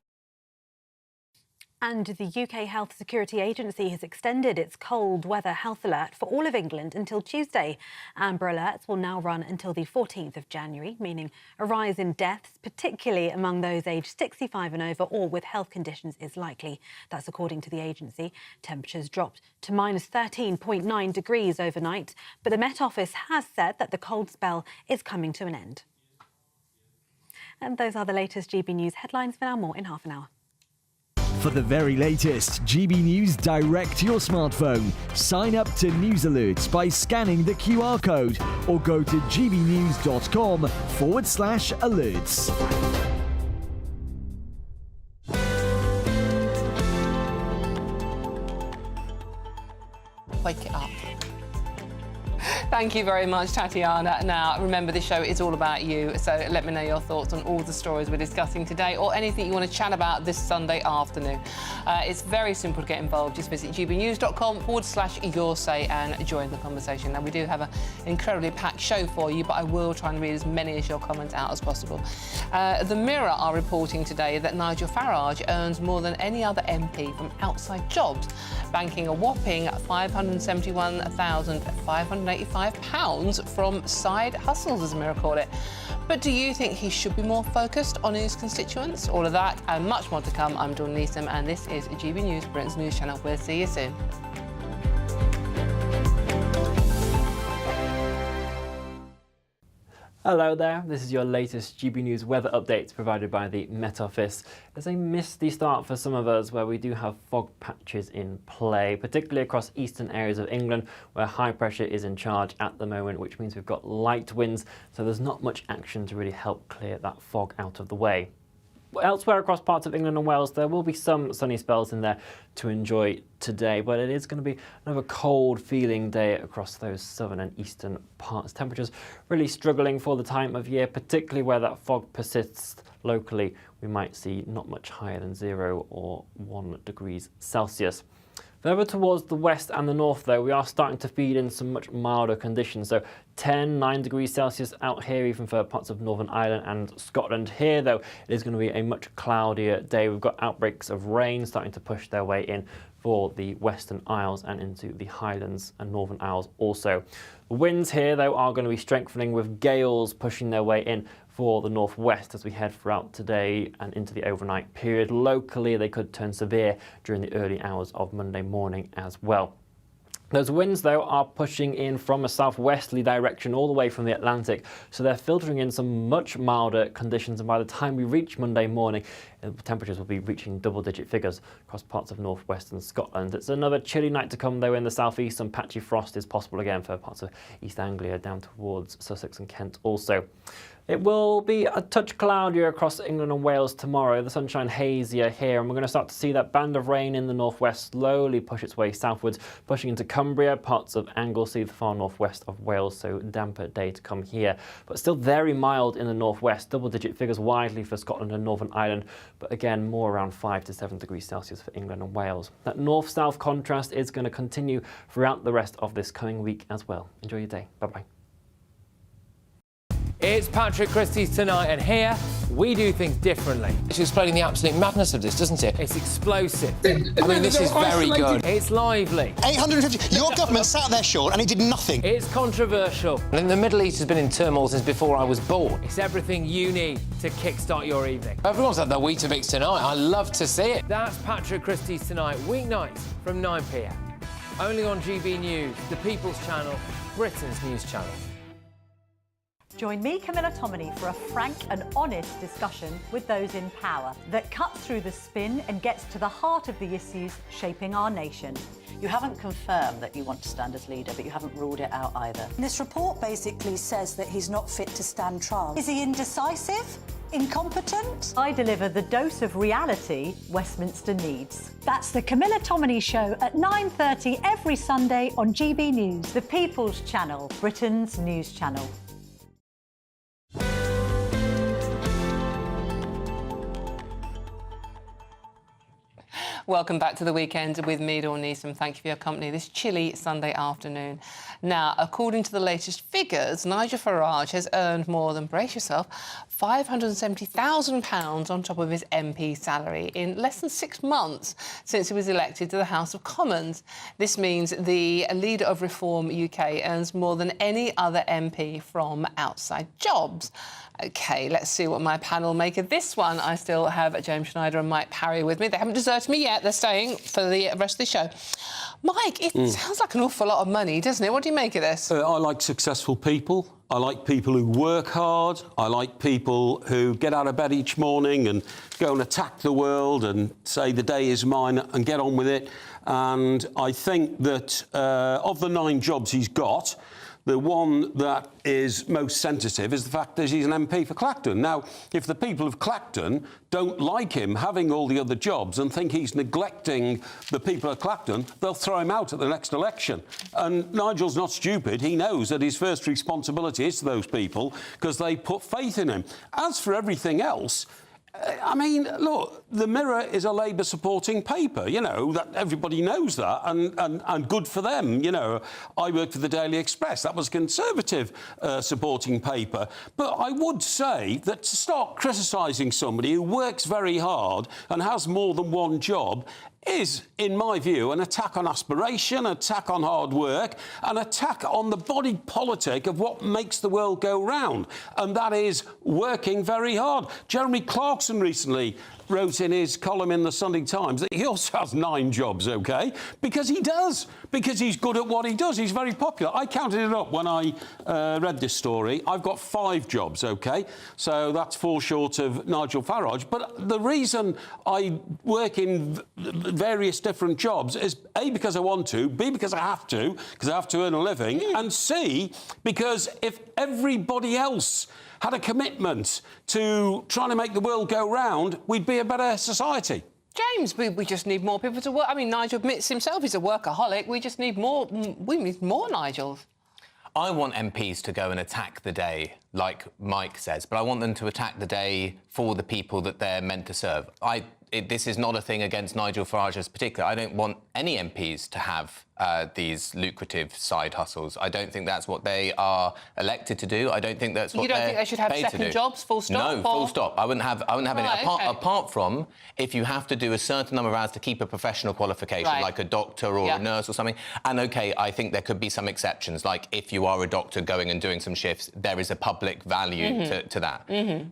And the UK Health Security Agency has extended its cold weather health alert for all of England until Tuesday. Amber alerts will now run until the 14th of January, meaning a rise in deaths, particularly among those aged 65 and over or with health conditions, is likely. That's according to the agency. Temperatures dropped to minus 13.9 degrees overnight, but the Met Office has said that the cold spell is coming to an end. And those are the latest GB News headlines. For now, more in half an hour. For the very latest GB News direct to your smartphone, sign up to News Alerts by scanning the QR code or go to gbnews.com/alerts. Wake it up. Thank you very much, Tatiana. Now, remember, this show is all about you, so let me know your thoughts on all the stories we're discussing today or anything you want to chat about this Sunday afternoon. It's very simple to get involved. Just visit gbnews.com/yoursay and join the conversation. Now, we do have an incredibly packed show for you, but I will try and read as many of your comments out as possible. The Mirror are reporting today that Nigel Farage earns more than any other MP from outside jobs, banking a whopping £571,585 from side hustles, as Mirror call it. But do you think he should be more focused on his constituents? All of that and much more to come. I'm Dawn Neeson, and this is GB News, Britain's news channel. We'll see you soon. Hello there, this is your latest GB News weather updates provided by the Met Office. There's a misty start for some of us where we do have fog patches in play, particularly across eastern areas of England where high pressure is in charge at the moment, which means we've got light winds, so there's not much action to really help clear that fog out of the way. Elsewhere across parts of England and Wales, there will be some sunny spells in there to enjoy today, but it is going to be another cold feeling day across those southern and eastern parts. Temperatures really struggling for the time of year, particularly where that fog persists locally. We might see not much higher than 0 or 1 degrees Celsius. Further towards the west and the north, though, we are starting to feed in some much milder conditions. So 9 degrees Celsius out here, even for parts of Northern Ireland and Scotland. Here, though, it is going to be a much cloudier day. We've got outbreaks of rain starting to push their way in for the Western Isles and into the Highlands and Northern Isles also. The winds here, though, are going to be strengthening with gales pushing their way in for the northwest as we head throughout today and into the overnight period. Locally, they could turn severe during the early hours of Monday morning as well. Those winds, though, are pushing in from a southwesterly direction all the way from the Atlantic, so they're filtering in some much milder conditions, and by the time we reach Monday morning, temperatures will be reaching double-digit figures across parts of northwestern Scotland. It's another chilly night to come, though, in the southeast. Some patchy frost is possible again for parts of East Anglia down towards Sussex and Kent also. It will be a touch cloudier across England and Wales tomorrow. The sunshine hazier here, and we're going to start to see that band of rain in the northwest slowly push its way southwards, pushing into Cumbria, parts of Anglesey, the far northwest of Wales, so damper day to come here. But still very mild in the northwest, double-digit figures widely for Scotland and Northern Ireland, but again more around 5 to 7 degrees Celsius for England and Wales. That north-south contrast is going to continue throughout the rest of this coming week as well. Enjoy your day. Bye-bye. It's Patrick Christie's Tonight, and here we do things differently. It's explaining the absolute madness of this, doesn't it? It's explosive. I mean, this is very good. It's lively. 850. Your government sat there, Sean, and it did nothing. It's controversial. And the Middle East has been in turmoil since before I was born. It's everything you need to kickstart your evening. Everyone's had their Weetabix tonight. I love to see it. That's Patrick Christie's Tonight, weeknights from 9 p.m. Only on GB News, the People's Channel, Britain's news channel. Join me, Camilla Tominey, for a frank and honest discussion with those in power that cuts through the spin and gets to the heart of the issues shaping our nation. You haven't confirmed that you want to stand as leader, but you haven't ruled it out either. This report basically says that he's not fit to stand trial. Is he indecisive? Incompetent? I deliver the dose of reality Westminster needs. That's the Camilla Tominey Show at 9:30 every Sunday on GB News. The People's Channel, Britain's news channel. Welcome back to the weekend with me, Dawn Neeson. Thank you for your company this chilly Sunday afternoon. Now, according to the latest figures, Nigel Farage has earned more than, brace yourself, £570,000 on top of his MP salary in less than 6 months since he was elected to the House of Commons. This means the leader of Reform UK earns more than any other MP from outside jobs. OK, let's see what my panel make of this one. I still have James Schneider and Mike Parry with me. They haven't deserted me yet. They're staying for the rest of the show. Mike, it sounds like an awful lot of money, doesn't it? What do you make of this? I like successful people. I like people who work hard. I like people who get out of bed each morning and go and attack the world and say the day is mine and get on with it. And I think that of the 9 jobs he's got, the one that is most sensitive is the fact that he's an MP for Clacton. Now, if the people of Clacton don't like him having all the other jobs and think he's neglecting the people of Clacton, they'll throw him out at the next election. And Nigel's not stupid. He knows that his first responsibility is to those people because they put faith in him. As for everything else, I mean, look, the Mirror is a Labour supporting paper, you know, that everybody knows that, and good for them, you know. I worked for the Daily Express, that was a Conservative supporting paper. But I would say that to start criticising somebody who works very hard and has more than one job is, in my view, an attack on aspiration, an attack on hard work, an attack on the body politic of what makes the world go round, and that is working very hard. Jeremy Clarkson recently wrote in his column in the Sunday Times that he also has 9 jobs, OK? Because he does. Because he's good at what he does. He's very popular. I counted it up when I read this story. I've got 5 jobs, OK? So that's 4 short of Nigel Farage. But the reason I work in various different jobs is, A, because I want to, B, because I have to earn a living, and C, because if everybody else had a commitment to trying to make the world go round, we'd be a better society. James, we just need more people to work. I mean, Nigel admits himself he's a workaholic. We just need more. We need more Nigels. I want MPs to go and attack the day, like Mike says, but I want them to attack the day for the people that they're meant to serve. This is not a thing against Nigel Farage as particular. I don't want any MPs to have these lucrative side hustles. I don't think that's what they are elected to do. I don't think that's what you don't think they should have second jobs, full stop? No, full stop. I wouldn't have any. Okay. Apart from if you have to do a certain number of hours to keep a professional qualification, like a doctor or a nurse or something. And OK, I think there could be some exceptions, like if you are a doctor going and doing some shifts, there is a public value to that.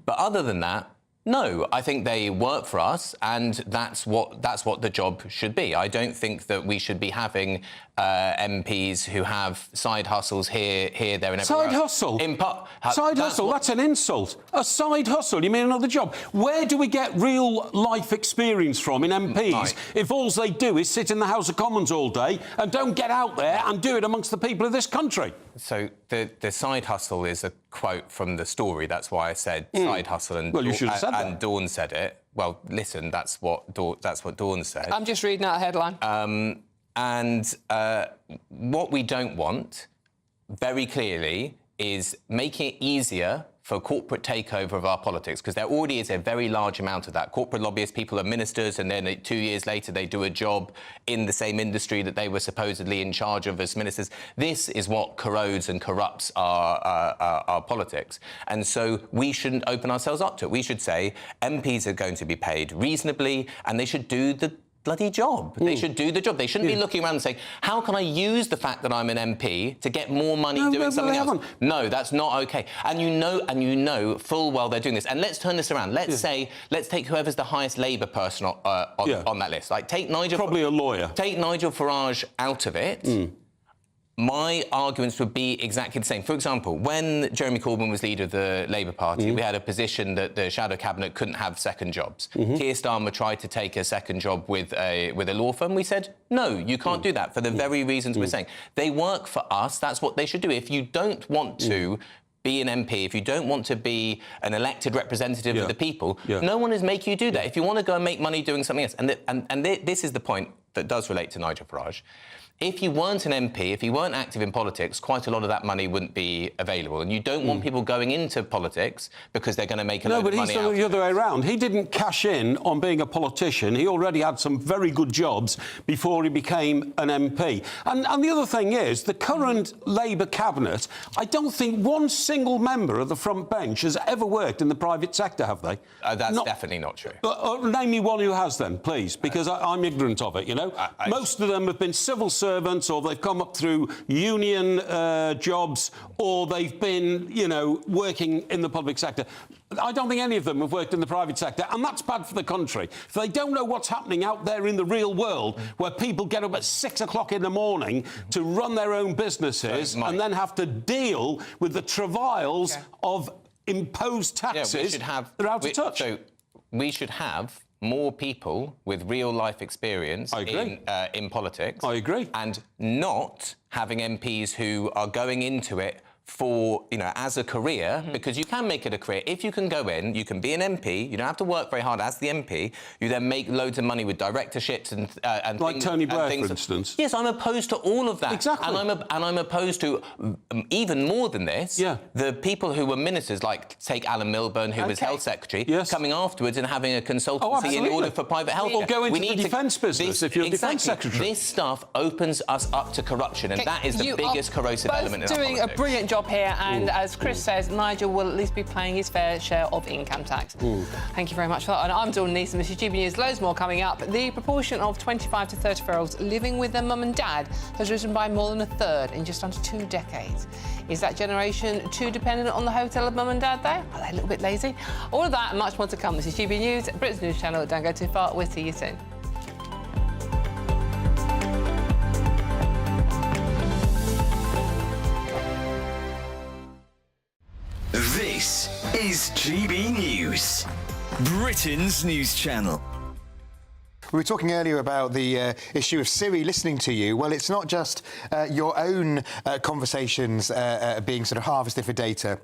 But other than that, no, I think they work for us, and that's what the job should be. I don't think that we should be having MPs who have side hustles here, there, and everywhere. Side hustle? Side hustle? That's an insult. A side hustle? You mean another job? Where do we get real life experience from in MPs if all they do is sit in the House of Commons all day and don't get out there and do it amongst the people of this country? So the side hustle is a quote from the story. That's why I said side hustle. And well, you should have said that. And Dawn said it. Well, listen, that's what Dawn said. I'm just reading out a headline. And what we don't want, very clearly, is making it easier for corporate takeover of our politics, because there already is a very large amount of that. Corporate lobbyists, people are ministers, and then 2 years later they do a job in the same industry that they were supposedly in charge of as ministers. This is what corrodes and corrupts our politics. And so we shouldn't open ourselves up to it. We should say MPs are going to be paid reasonably, and they should do the bloody job. They should do the job. They shouldn't be looking around and saying, how can I use the fact that I'm an MP to get more money doing something else? No, that's not OK. And you know full well they're doing this. And let's turn this around. Let's take whoever's the highest Labour person on that list. Like, take Nigel... Probably a lawyer. Take Nigel Farage out of it. my arguments would be exactly the same. For example, when Jeremy Corbyn was leader of the Labour Party, we had a position that the shadow cabinet couldn't have second jobs. Keir Starmer tried to take a second job with a law firm. We said, no, you can't do that for the very reasons we're saying. They work for us. That's what they should do. If you don't want to be an MP, if you don't want to be an elected representative of the people, no one is making you do that. If you want to go and make money doing something else, and this is the point that does relate to Nigel Farage. If you weren't an MP, if you weren't active in politics, quite a lot of that money wouldn't be available. And you don't want people going into politics because they're going to make a load of money out of it. No, but he's the other way around. He didn't cash in on being a politician. He already had some very good jobs before he became an MP. And the other thing is, the current Labour cabinet, I don't think one single member of the front bench has ever worked in the private sector, have they? That's definitely not true. Name me one who has then, please, because I'm ignorant of it, you know? Most of them have been civil servants, or they've come up through union jobs, or they've been, you know, working in the public sector. I don't think any of them have worked in the private sector, and that's bad for the country. If they don't know what's happening out there in the real world, where people get up at 6 o'clock in the morning to run their own businesses and then have to deal with the travails of imposed taxes, they're out of touch. So we should have more people with real-life experience in politics. I agree. And not having MPs who are going into it for, you know, as a career, because you can make it a career. If you can go in, you can be an MP, you don't have to work very hard as the MP, you then make loads of money with directorships and like things, Tony Blair, things. for instance. Yes, I'm opposed to all of that. Exactly. And I'm opposed to, even more than this, the people who were ministers, like, take Alan Milburn, who was Health Secretary, coming afterwards and having a consultancy in order for private health. Or go into the defence business if you're a defence secretary. This stuff opens us up to corruption, and that is the biggest corrosive element in our doing politics. a brilliant job here, and as Chris says, Nigel will at least be paying his fair share of income tax. Thank you very much for that. And I'm Dawn Neeson. This is GB News. Loads more coming up. The proportion of 25 to 34-year-olds living with their mum and dad has risen by more than a third in just under 2 decades. Is that generation too dependent on the hotel of mum and dad, though? Are they a little bit lazy? All of that and much more to come. This is GB News, Britain's news channel. Don't go too far. We'll see you soon. This is GB News, Britain's news channel. We were talking earlier about the issue of Siri listening to you. Well, it's not just your own conversations being sort of harvested for data,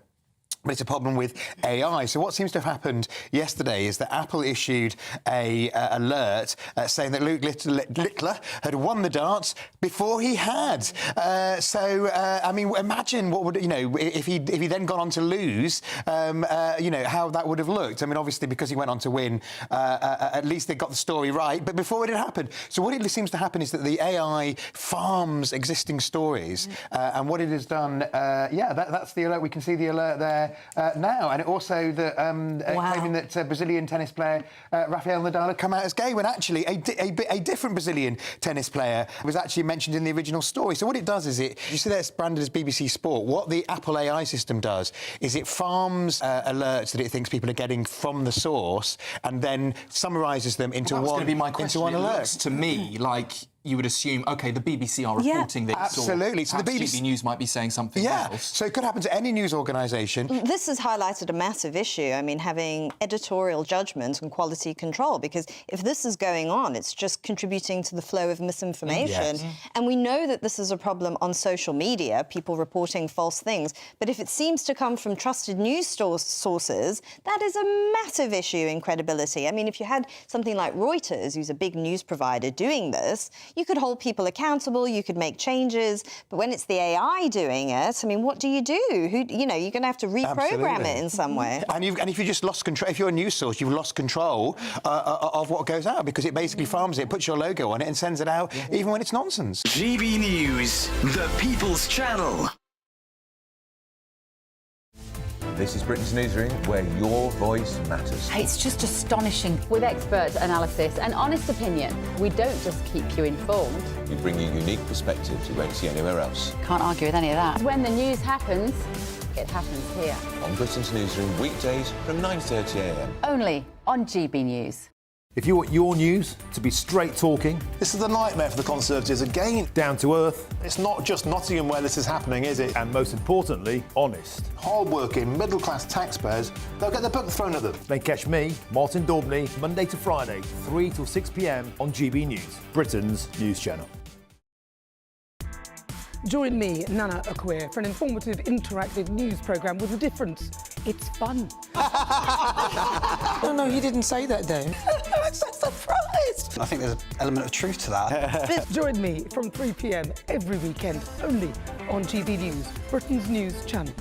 but it's a problem with AI. So what seems to have happened yesterday is that Apple issued a alert saying that Luke Littler had won the darts before he had. I mean, imagine what would, you know, if he then gone on to lose, you know, how that would have looked. I mean, obviously, because he went on to win, at least they got the story right, but before it had happened. So what it seems to happen is that the AI farms existing stories, and what it has done, that's the alert. We can see the alert there now, and it also claiming that Brazilian tennis player Rafael Nadal had come out as gay, when actually a different Brazilian tennis player was actually mentioned in the original story. So what it does is you see that it's branded as BBC Sport. What the Apple AI system does is it farms alerts that it thinks people are getting from the source, and then summarises them into one. That's going to be my question. Into one alert. It looks to me like you would assume, OK, the BBC are reporting this. Absolutely. So the BBC News might be saying something else. So it could happen to any news organisation. This has highlighted a massive issue. I mean, having editorial judgment and quality control, because if this is going on, it's just contributing to the flow of misinformation. And we know that this is a problem on social media, people reporting false things. But if it seems to come from trusted news sources, that is a massive issue in credibility. I mean, if you had something like Reuters, who's a big news provider, doing this, you could hold people accountable, you could make changes, but when it's the AI doing it, I mean, what do? You know, you're going to have to reprogram it in some way. And if you just lost control, if you're a news source, you've lost control of what goes out, because it basically farms it, puts your logo on it, and sends it out, even when it's nonsense. GB News, the People's Channel. This is Britain's Newsroom, where your voice matters. It's just astonishing. With expert analysis and honest opinion, we don't just keep you informed. We bring you unique perspectives you won't see anywhere else. Can't argue with any of that. When the news happens, it happens here. On Britain's Newsroom, weekdays from 9:30 a.m. Only on GB News. If you want your news to be straight talking, this is a nightmare for the Conservatives again. Down to earth. It's not just Nottingham where this is happening, is it? And most importantly, honest. Hard-working, middle-class taxpayers, they'll get their book thrown at them. Then catch me, Martin Daubney, Monday to Friday, 3 till 6 p.m. on GB News, Britain's news channel. Join me, Nana Akwe, for an informative, interactive news programme with a difference. It's fun. No, he didn't say that, Dave. I'm so surprised. I think there's an element of truth to that. Join me from 3 p.m. every weekend, only on GB News, Britain's news channel.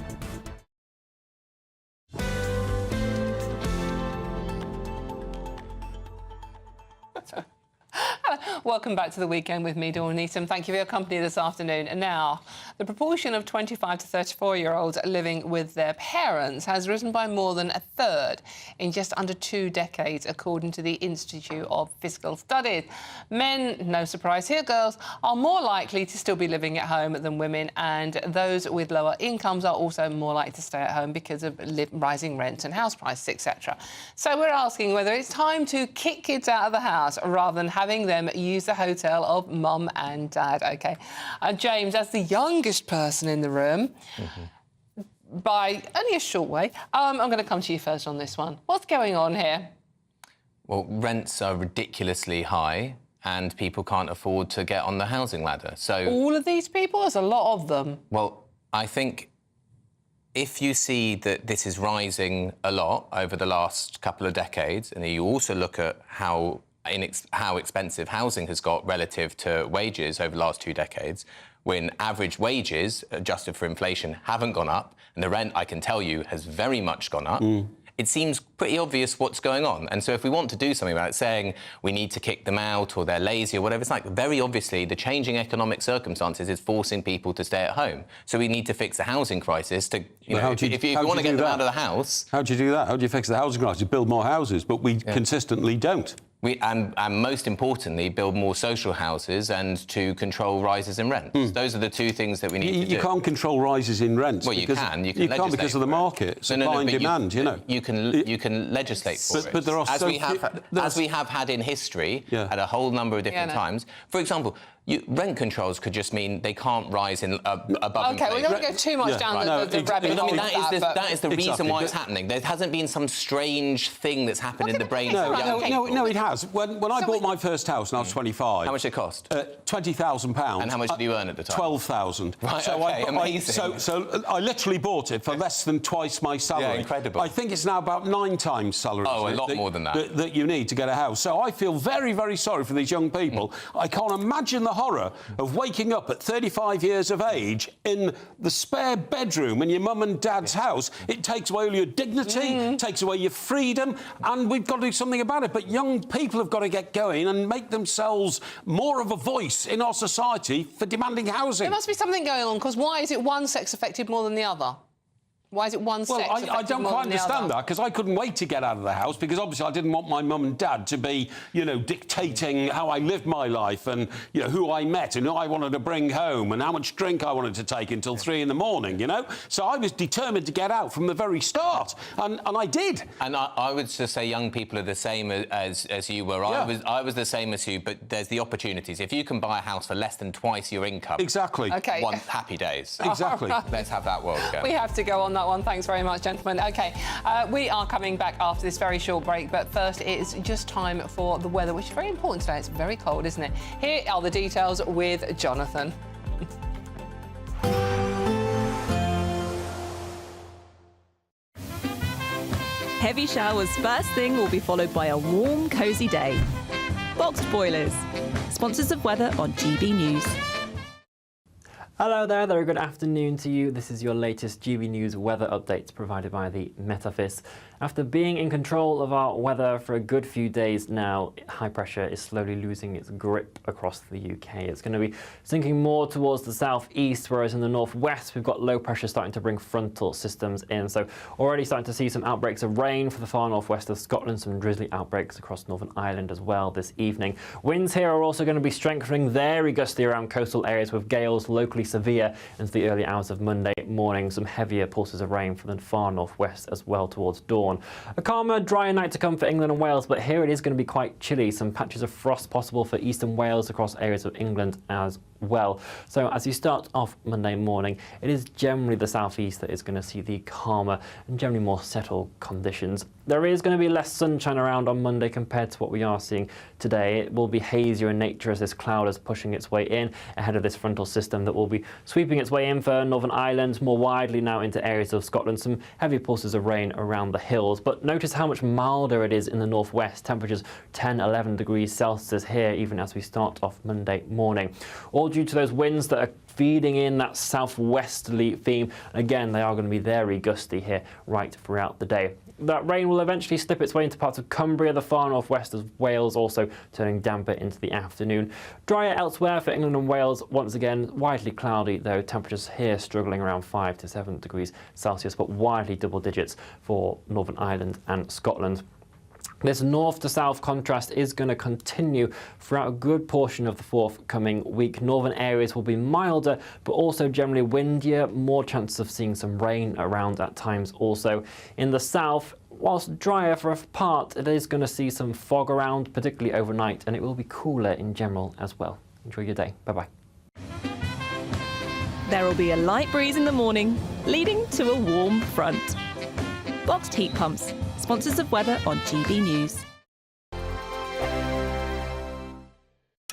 Welcome back to the weekend with me, Dawn Neeson. Thank you for your company this afternoon. And now, the proportion of 25 to 34-year-olds living with their parents has risen by more than a third in just under 2 decades, according to the Institute of Fiscal Studies. Men, no surprise here, girls, are more likely to still be living at home than women, and those with lower incomes are also more likely to stay at home because of rising rents and house prices, etc. So we're asking whether it's time to kick kids out of the house rather than having them use the hotel of mum and dad. OK. James, as the youngest person in the room, by only a short way, I'm going to come to you first on this one. What's going on here? Well, rents are ridiculously high and people can't afford to get on the housing ladder. So all of these people? There's a lot of them. Well, I think if you see that this is rising a lot over the last couple of decades, and you also look at how expensive housing has got relative to wages over the last 2 decades, when average wages, adjusted for inflation, haven't gone up, and the rent, I can tell you, has very much gone up, it seems pretty obvious what's going on. And so if we want to do something about it, saying we need to kick them out or they're lazy or whatever, it's like very obviously the changing economic circumstances is forcing people to stay at home. So we need to fix the housing crisis to, you know, if you want to get them out of the house... How do you do that? How do you fix the housing crisis? You build more houses, but we consistently don't. And most importantly, build more social houses and to control rises in rent. Those are the 2 things that we need to do. You can't control rises in rents. Well, you can. You can't because of the market, supply and demand, you know. You can legislate for it. But there are as we have had in history at a whole number of different times. For example, rent controls could just mean they can't rise in above inflation. OK, we don't go too much down the rabbit hole. That is the reason why it's happening. There hasn't been some strange thing that's happened in the brains of young people. No, it has. When I bought my first house when I was 25... How much did it cost? £20,000. And how much did you earn at the time? 12,000. Right, amazing. So I literally bought it for less than twice my salary. Yeah, incredible. I think it's now about 9 times salary. Oh, a lot more than that. That you need to get a house. So I feel very, very sorry for these young people. I can't imagine the horror of waking up at 35 years of age in the spare bedroom in your mum and dad's house. It takes away all your dignity, takes away your freedom, and we've got to do something about it. But young people have got to get going and make themselves more of a voice in our society for demanding housing. There must be something going on, because why is it one sex affected more than the other? Why is it one sex affected more than the other? I don't quite understand that, because I couldn't wait to get out of the house, because obviously I didn't want my mum and dad to be, you know, dictating how I lived my life and, you know, who I met and who I wanted to bring home and how much drink I wanted to take until 3 in the morning, you know? So I was determined to get out from the very start, and I did. And I would just say young people are the same as you were. Yeah. I was the same as you, but there's the opportunities. If you can buy a house for less than twice your income... Exactly. OK. Happy days. Exactly. Let's have that world again. We have to go on that one. Thanks very much, gentlemen. OK, we are coming back after this very short break, but first it's just time for the weather, which is very important today. It's very cold, isn't it? Here are the details with Jonathan. Heavy showers first thing will be followed by a warm, cosy day. Boxed Boilers, sponsors of weather on GB News. Hello there, very good afternoon to you. This is your latest GB News weather updates provided by the Met Office. After being in control of our weather for a good few days now, high pressure is slowly losing its grip across the UK. It's going to be sinking more towards the southeast, whereas in the northwest we've got low pressure starting to bring frontal systems in. So already starting to see some outbreaks of rain for the far northwest of Scotland, some drizzly outbreaks across Northern Ireland as well this evening. Winds here are also going to be strengthening, very gusty around coastal areas, with gales locally severe into the early hours of Monday morning. Some heavier pulses of rain from the far northwest as well towards dawn. one. A calmer, drier night to come for England and Wales, but here it is going to be quite chilly. Some patches of frost possible for eastern Wales across areas of England as well. So as you start off Monday morning, it is generally the southeast that is going to see the calmer and generally more settled conditions. There is going to be less sunshine around on Monday compared to what we are seeing today. It will be hazier in nature as this cloud is pushing its way in ahead of this frontal system that will be sweeping its way in for Northern Ireland, more widely now into areas of Scotland. Some heavy pulses of rain around the hills, but notice how much milder it is in the northwest. Temperatures 10-11 degrees Celsius here even as we start off Monday morning. All due to those winds that are feeding in that southwesterly theme. Again, they are going to be very gusty here right throughout the day. That rain will eventually slip its way into parts of Cumbria, the far northwest of Wales, also turning damper into the afternoon. Drier elsewhere for England and Wales. Once again, widely cloudy, though temperatures here struggling around 5 to 7 degrees Celsius, but widely double digits for Northern Ireland and Scotland. This north to south contrast is going to continue throughout a good portion of the forthcoming week. Northern areas will be milder, but also generally windier, more chances of seeing some rain around at times also. In the south, whilst drier for a part, it is going to see some fog around, particularly overnight, and it will be cooler in general as well. Enjoy your day. Bye-bye. There will be a light breeze in the morning, leading to a warm front. Boxed heat pumps, sponsors of weather on GB News.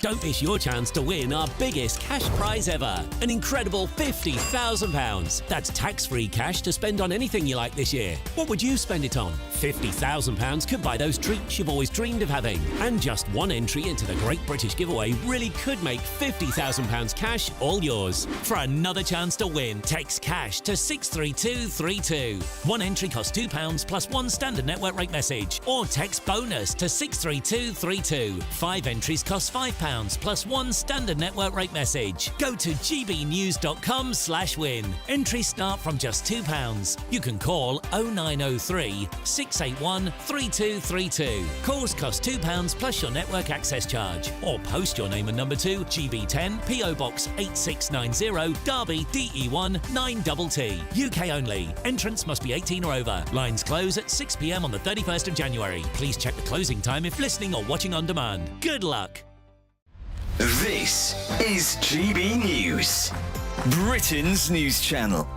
Don't miss your chance to win our biggest cash prize ever, an incredible £50,000. That's tax-free cash to spend on anything you like this year. What would you spend it on? £50,000 could buy those treats you've always dreamed of having. And just one entry into the Great British Giveaway really could make £50,000 cash all yours. For another chance to win, text cash to 63232. One entry costs £2 plus one standard network rate message. Or text bonus to 63232. 5 entries cost £5 plus one standard network rate message. Go to gbnews.com/win. Entries start from just £2. You can call 0903 681 3232. Calls cost £2 plus your network access charge. Or post your name and number to GB10 PO Box 8690 Derby DE1 9TT. UK only. Entrance must be 18 or over. Lines close at 6 p.m. on the 31st of January. Please check the closing time if listening or watching on demand. Good luck. This is GB News, Britain's news channel.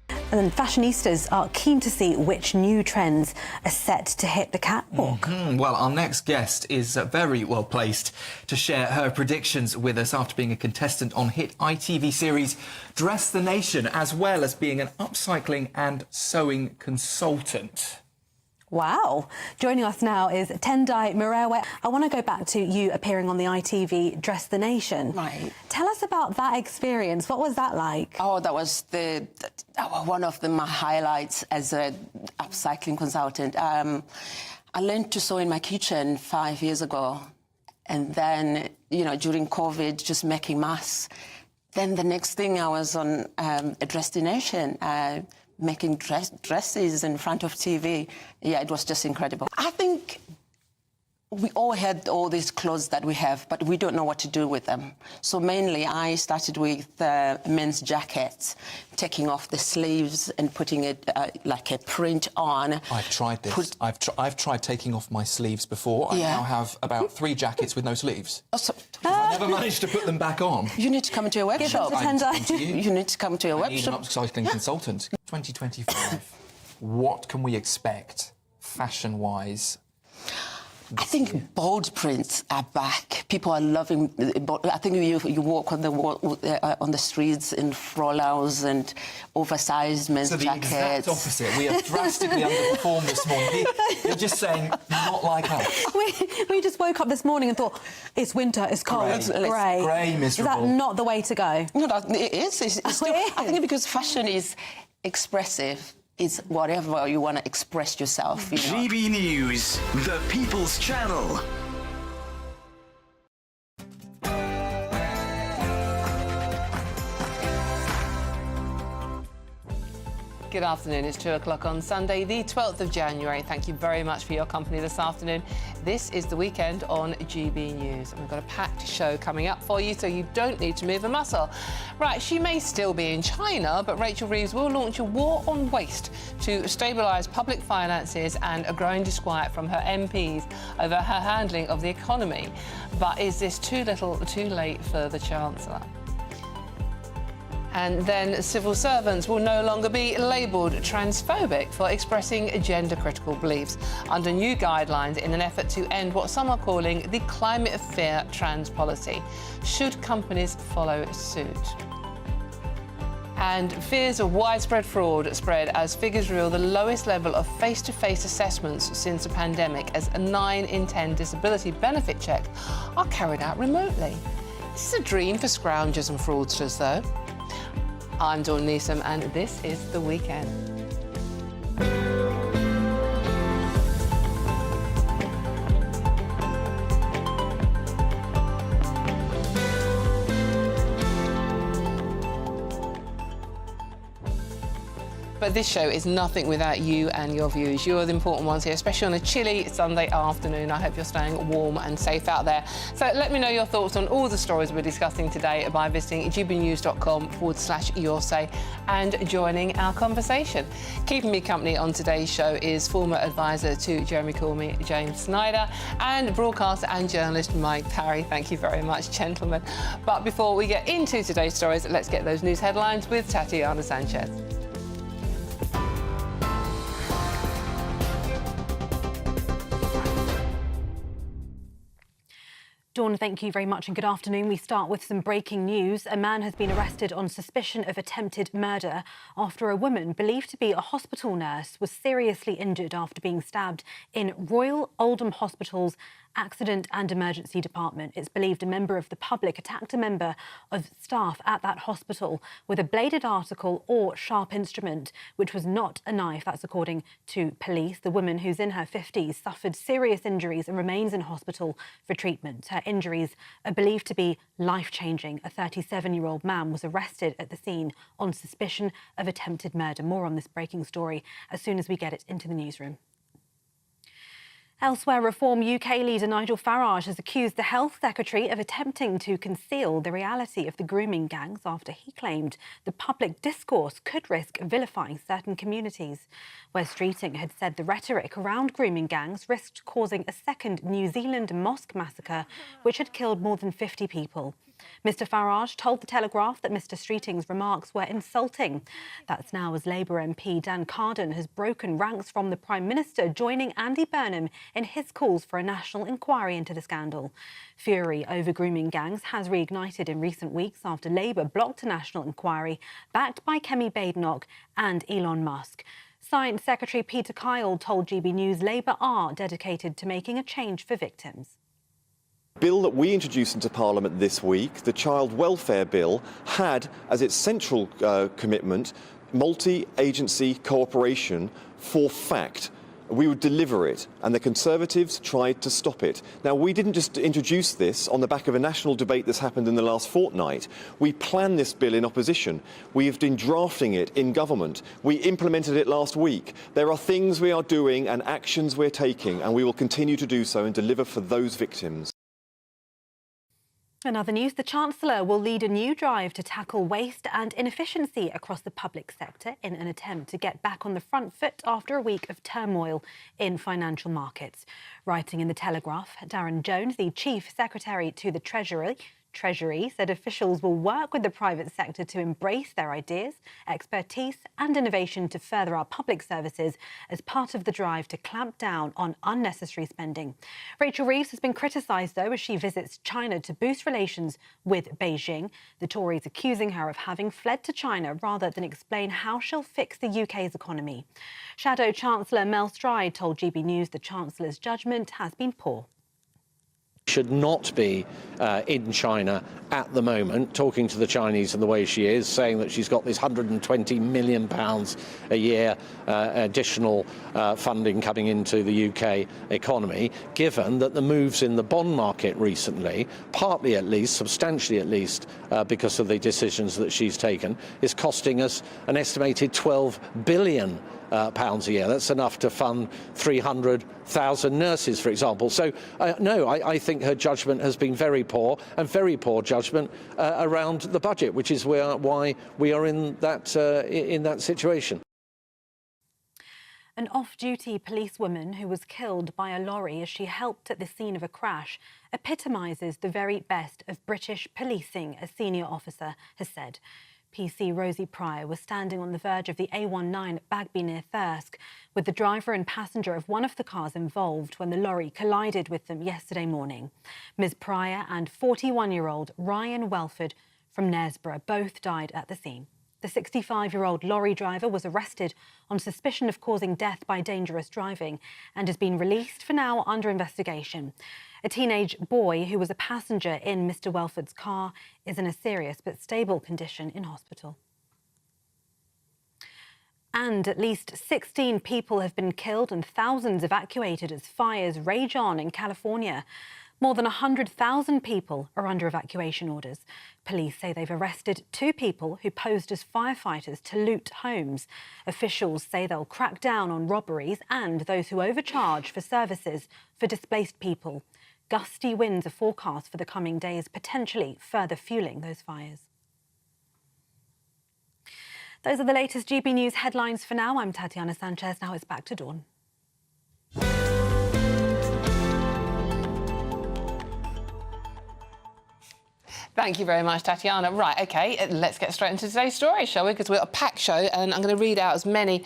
And then fashionistas are keen to see which new trends are set to hit the catwalk. Well, our next guest is very well placed to share her predictions with us after being a contestant on hit ITV series Dress the Nation, as well as being an upcycling and sewing consultant. Wow. Joining us now is Tendai Murewe. I want to go back to you appearing on the ITV Dress the Nation. Right. Tell us about that experience. What was that like? Oh, that was one of my highlights as a upcycling consultant. I learned to sew in my kitchen 5 years ago. And then, during COVID, just making masks. Then the next thing I was on a Dress the Nation, making dresses in front of TV. Yeah, it was just incredible. I think we all had all these clothes that we have, but we don't know what to do with them. So mainly I started with men's jackets, taking off the sleeves and putting it like a print on. I've tried this. I've tried taking off my sleeves before. I now have about 3 jackets with no sleeves. I never managed to put them back on. You need to come to a workshop. You need to come to a workshop. I need an upcycling consultant. 2025. What can we expect, fashion-wise? I think bold prints are back. People are loving. I think you walk on the streets in frollals and oversized men's jackets. So the exact opposite. We have drastically underperformed this morning. You're just saying not like us. We just woke up this morning and thought it's winter, it's cold, it's grey. Grey, miserable. Is that not the way to go? No, it is. I think because fashion is expressive. It's whatever you want to express yourself. GB News, the People's Channel. Good afternoon. It's 2 o'clock on Sunday, the 12th of January. Thank you very much for your company this afternoon. This is the weekend on GB News, and we've got a packed show coming up for you, so you don't need to move a muscle. Right, she may still be in China, but Rachel Reeves will launch a war on waste to stabilise public finances and a growing disquiet from her MPs over her handling of the economy. But is this too little, too late for the Chancellor? And then civil servants will no longer be labelled transphobic for expressing gender-critical beliefs under new guidelines in an effort to end what some are calling the climate fear trans policy. Should companies follow suit? And fears of widespread fraud spread as figures reveal the lowest level of face-to-face assessments since the pandemic, as 9 in 10 disability benefit checks are carried out remotely. This is a dream for scroungers and fraudsters, though. I'm Dawn Neeson, and this is The Weekend. But this show is nothing without you and your views. You're the important ones here, especially on a chilly Sunday afternoon. I hope you're staying warm and safe out there. So let me know your thoughts on all the stories we're discussing today by visiting gbnews.com/yoursay and joining our conversation. Keeping me company on today's show is former advisor to Jeremy Corbyn, James Snyder, and broadcaster and journalist Mike Parry. Thank you very much, gentlemen. But before we get into today's stories, let's get those news headlines with Tatiana Sanchez. Dawn, thank you very much and good afternoon. We start with some breaking news. A man has been arrested on suspicion of attempted murder after a woman believed to be a hospital nurse was seriously injured after being stabbed in Royal Oldham Hospital's Accident and Emergency Department. It's believed a member of the public attacked a member of staff at that hospital with a bladed article or sharp instrument, which was not a knife. That's according to police. The woman, who's in her 50s, suffered serious injuries and remains in hospital for treatment. Her injuries are believed to be life-changing. A 37-year-old man was arrested at the scene on suspicion of attempted murder. More on this breaking story as soon as we get it into the newsroom. Elsewhere, Reform UK leader Nigel Farage has accused the Health Secretary of attempting to conceal the reality of the grooming gangs after he claimed the public discourse could risk vilifying certain communities. Wes Streeting had said the rhetoric around grooming gangs risked causing a second New Zealand mosque massacre, which had killed more than 50 people. Mr Farage told The Telegraph that Mr Streeting's remarks were insulting. That's now as Labour MP Dan Carden has broken ranks from the Prime Minister, joining Andy Burnham in his calls for a national inquiry into the scandal. Fury over grooming gangs has reignited in recent weeks after Labour blocked a national inquiry backed by Kemi Badenoch and Elon Musk. Science Secretary Peter Kyle told GB News Labour are dedicated to making a change for victims. Bill that we introduced into Parliament this week, the Child Welfare Bill, had as its central commitment multi-agency cooperation for fact. We would deliver it, and the Conservatives tried to stop it. Now, we didn't just introduce this on the back of a national debate that's happened in the last fortnight. We planned this bill in opposition. We have been drafting it in government. We implemented it last week. There are things we are doing and actions we're taking, and we will continue to do so and deliver for those victims. In other news, the Chancellor will lead a new drive to tackle waste and inefficiency across the public sector in an attempt to get back on the front foot after a week of turmoil in financial markets. Writing in The Telegraph, Darren Jones, the Chief Secretary to the Treasury, said officials will work with the private sector to embrace their ideas, expertise and innovation to further our public services as part of the drive to clamp down on unnecessary spending. Rachel Reeves has been criticised, though, as she visits China to boost relations with Beijing. The Tories accusing her of having fled to China rather than explain how she'll fix the UK's economy. Shadow Chancellor Mel Stride told GB News the Chancellor's judgment has been poor. should not be in China at the moment, talking to the Chinese in the way she is, saying that she's got this £120 million a year additional funding coming into the UK economy, given that the moves in the bond market recently, partly at least, substantially at least, because of the decisions that she's taken, is costing us an estimated £12 billion pounds a year. That's enough to fund 300,000 nurses, for example. So, no, I think her judgment has been very poor, and very poor judgment around the budget, which is why we are in that situation. An off-duty policewoman who was killed by a lorry as she helped at the scene of a crash epitomises the very best of British policing, a senior officer has said. PC Rosie Pryor was standing on the verge of the A19 at Bagby near Thirsk with the driver and passenger of one of the cars involved when the lorry collided with them yesterday morning. Ms Pryor and 41-year-old Ryan Welford from Knaresborough both died at the scene. The 65-year-old lorry driver was arrested on suspicion of causing death by dangerous driving and has been released for now under investigation. A teenage boy who was a passenger in Mr Welford's car is in a serious but stable condition in hospital. And at least 16 people have been killed and thousands evacuated as fires rage on in California. More than 100,000 people are under evacuation orders. Police say they've arrested 2 people who posed as firefighters to loot homes. Officials say they'll crack down on robberies and those who overcharge for services for displaced people. Gusty winds are forecast for the coming days, potentially further fuelling those fires. Those are the latest GB News headlines for now. I'm Tatiana Sanchez. Now it's back to Dawn. Thank you very much, Tatiana. Right, OK, let's get straight into today's story, shall we? Because we've got a packed show, and I'm going to read out as many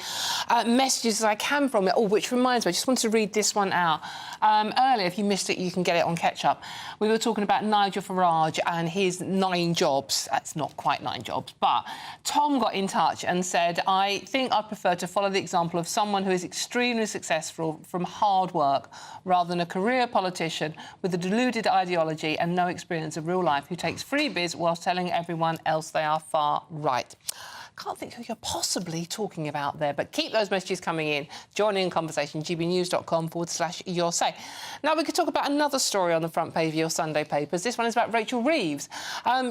messages as I can from it. Oh, which reminds me, I just wanted to read this one out. Earlier, if you missed it, you can get it on catch-up. We were talking about Nigel Farage and his 9 jobs. That's not quite 9 jobs, but Tom got in touch and said, I think I'd prefer to follow the example of someone who is extremely successful from hard work rather than a career politician with a deluded ideology and no experience of real life who takes freebies whilst telling everyone else they are far right. Can't think who you're possibly talking about there, but keep those messages coming in. Join in conversation, gbnews.com/your say. Now, we could talk about another story on the front page of your Sunday papers. This one is about Rachel Reeves.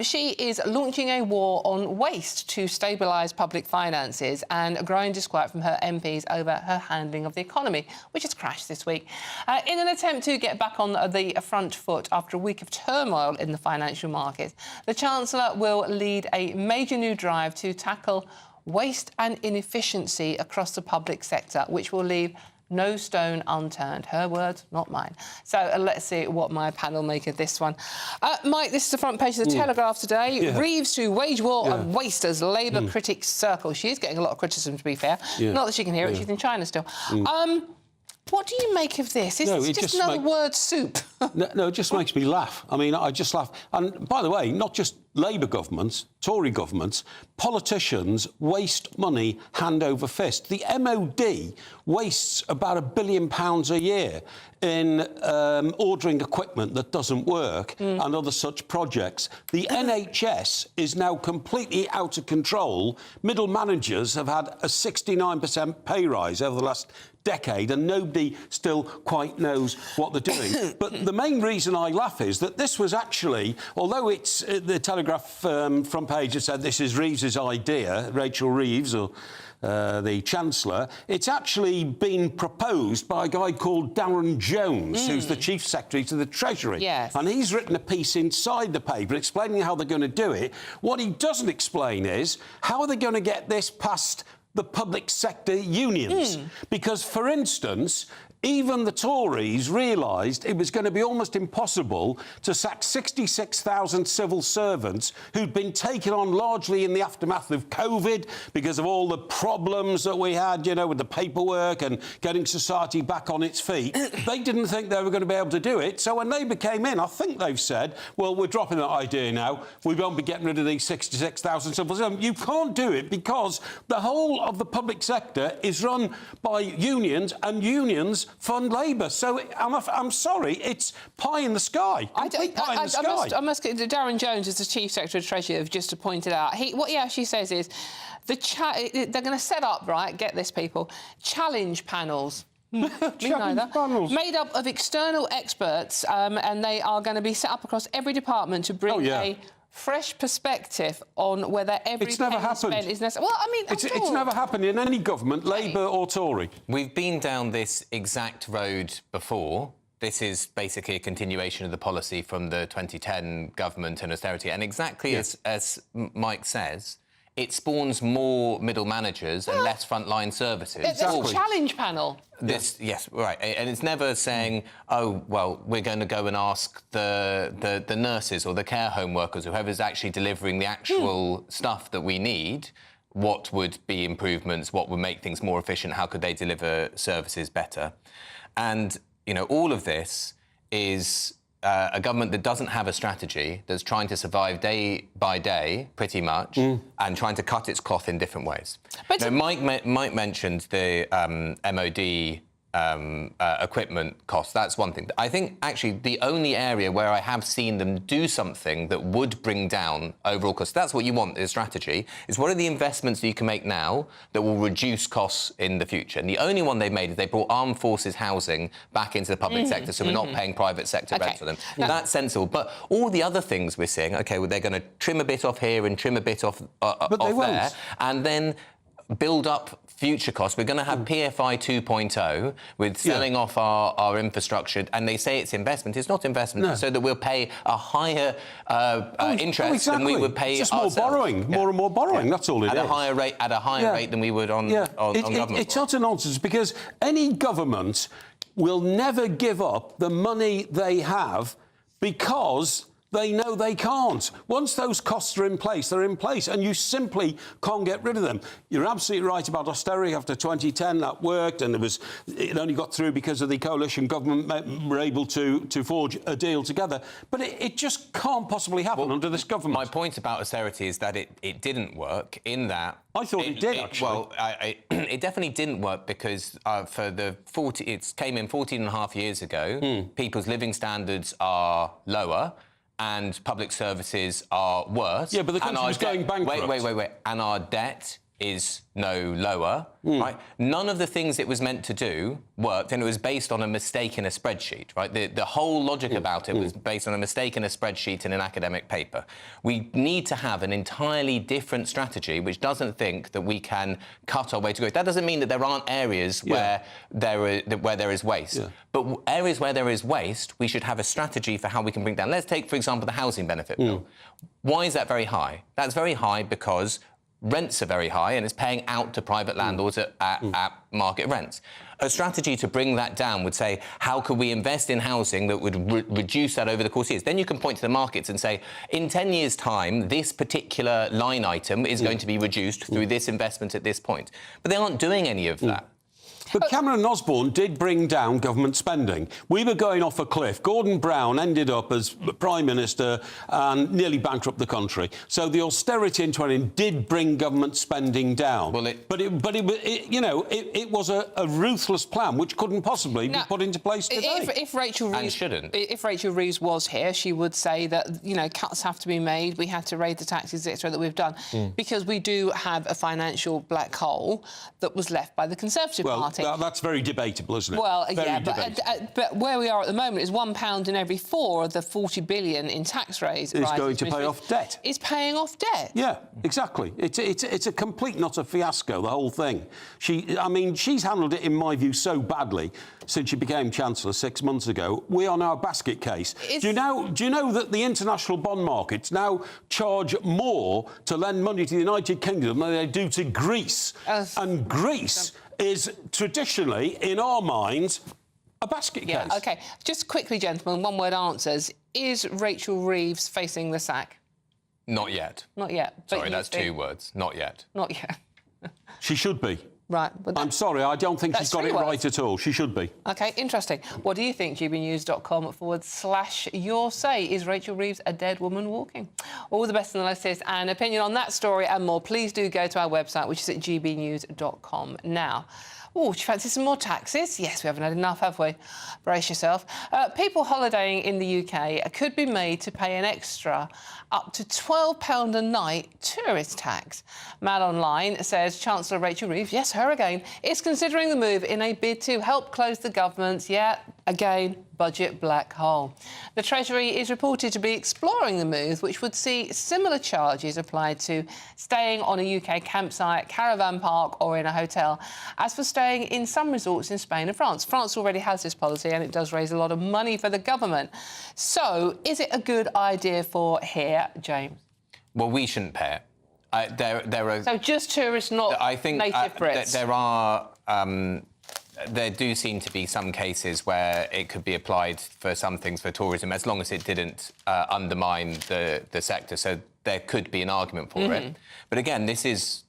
She is launching a war on waste to stabilise public finances and a growing disquiet from her MPs over her handling of the economy, which has crashed this week. In an attempt to get back on the front foot after a week of turmoil in the financial markets, the Chancellor will lead a major new drive to tackle waste and inefficiency across the public sector, which will leave no stone unturned. Her words, not mine. So let's see what my panel make of this one. Mike, this is the front page of the Telegraph today. Yeah. Reeves to wage war on waste as Labour critics circle. She is getting a lot of criticism, to be fair. Not that she can hear it, she's in China still. What do you make of this? Is this just another word soup? No, it just makes me laugh. I mean, I just laugh. And by the way, not just Labour governments, Tory governments, politicians waste money hand over fist. The MOD wastes about £1 billion a year in ordering equipment that doesn't work and other such projects. The NHS is now completely out of control. Middle managers have had a 69% pay rise over the last decade and nobody still quite knows what they're doing. But the main reason I laugh is that this was actually, although it's the Telegraph front page has said this is Reeves's idea, Rachel Reeves or the Chancellor, it's actually been proposed by a guy called Darren Jones, who's the Chief Secretary to the Treasury. Yes. And he's written a piece inside the paper explaining how they're going to do it. What he doesn't explain is how are they going to get this past the public sector unions? Because, for instance, even the Tories realised it was going to be almost impossible to sack 66,000 civil servants who'd been taken on largely in the aftermath of COVID because of all the problems that we had, you know, with the paperwork and getting society back on its feet. They didn't think they were going to be able to do it. So when Labour came in, I think they've said, well, we're dropping that idea now. We won't be getting rid of these 66,000 civil servants. You can't do it because the whole of the public sector is run by unions, and unions fund Labour. So I'm sorry, it's pie in the sky. I must get Darren Jones, as the Chief Secretary of Treasury, have just pointed out. What he actually says is they're going to set up, right, get this, people, challenge panels. Panels. Made up of external experts, and they are going to be set up across every department to bring a fresh perspective on whether every penny spent is necessary. Well, I mean, it's never happened in any government, Labour or Tory. We've been down this exact road before. This is basically a continuation of the policy from the 2010 government and austerity. And exactly as Mike says, it spawns more middle managers and less frontline services. There's a challenge panel. Yes, right. And it's never saying, oh, well, we're going to go and ask the nurses or the care home workers, whoever's actually delivering the actual stuff that we need, what would be improvements, what would make things more efficient, how could they deliver services better. And, you know, all of this is a government that doesn't have a strategy, that's trying to survive day by day, pretty much, and trying to cut its cloth in different ways. But Mike mentioned the MOD equipment costs. That's one thing. I think, actually, the only area where I have seen them do something that would bring down overall costs, that's what you want, is strategy, is what are the investments that you can make now that will reduce costs in the future? And the only one they've made is they brought armed forces housing back into the public sector, so we're not paying private sector rent for them. That's sensible. But all the other things we're seeing, OK, well, they're going to trim a bit off here and trim a bit off there, and then build up future costs. We're going to have PFI 2.0 with selling off our infrastructure, and they say it's investment. It's not investment, so that we'll pay a higher interest than we would pay just ourselves. More borrowing, more and more borrowing. That's all it is. At a higher rate than we would on government. It's utter nonsense, because any government will never give up the money they have because they know they can't. Once those costs are in place, they're in place, and you simply can't get rid of them. You're absolutely right about austerity. After 2010, that worked, and it only got through because of the coalition government were able to forge a deal together. But it just can't possibly happen under this government. My point about austerity is that it didn't work in that... I thought it did, actually. Well, it definitely didn't work because it came in 14 and a half years ago. People's living standards are lower, and public services are worse. Yeah, but the country was going bankrupt. Wait. And our debt is no lower, right? None of the things it was meant to do worked, and it was based on a mistake in a spreadsheet, right? The whole logic about it was based on a mistake in a spreadsheet in an academic paper. We need to have an entirely different strategy which doesn't think that we can cut our way to growth. That doesn't mean that there aren't areas where there is waste. But areas where there is waste, we should have a strategy for how we can bring down. Let's take, for example, the housing benefit bill. Why is that very high? That's very high because rents are very high and it's paying out to private landlords at market rents. A strategy to bring that down would say, how could we invest in housing that would reduce that over the course of years? Then you can point to the markets and say, in 10 years' time, this particular line item is going to be reduced through this investment at this point. But they aren't doing any of that. But Cameron and Osborne did bring down government spending. We were going off a cliff. Gordon Brown ended up as Prime Minister and nearly bankrupt the country. So the austerity in 2020 did bring government spending down. Well, it was a ruthless plan which couldn't possibly be put into place today. If Rachel Reeves was here, she would say that cuts have to be made. We have to raise the taxes, etc. that we've done because we do have a financial black hole that was left by the Conservative Party. That's very debatable, isn't it? Well, but where we are at the moment is £1 in every 4 of the 40 billion in tax raise. It's going to pay off debt. It's paying off debt. Yeah, exactly. It's a complete and utter fiasco, the whole thing. She's handled it, in my view, so badly since she became Chancellor 6 months ago. We are now a basket case. Do you know that the international bond markets now charge more to lend money to the United Kingdom than they do to Greece? And Greece is traditionally, in our minds, a basket case. Yeah, OK. Just quickly, gentlemen, one-word answers. Is Rachel Reeves facing the sack? Not yet. Not yet. Sorry, that's 2 words. Not yet. Not yet. She should be. Right. I'm sorry, I don't think she's got it right at all. She should be. OK, interesting. What do you think? GBNews.com/your say. Is Rachel Reeves a dead woman walking? All the best analysis and opinion on that story and more. Please do go to our website, which is at gbnews.com. Now, Oh, do you fancy some more taxes? Yes, we haven't had enough, have we? Brace yourself. People holidaying in the UK could be made to pay an extra up to £12 a night tourist tax. Mail Online says Chancellor Rachel Reeves, yes, her again, is considering the move in a bid to help close the government's, again, budget black hole. The Treasury is reported to be exploring the move, which would see similar charges applied to staying on a UK campsite, caravan park or in a hotel, as for staying in some resorts in Spain and France. France already has this policy and it does raise a lot of money for the government. So, is it a good idea for here, James? Well, we shouldn't pay it. There are... So just tourists, not native Brits? There are... there do seem to be some cases where it could be applied for some things for tourism, as long as it didn't undermine the sector. So there could be an argument for it. But again, this is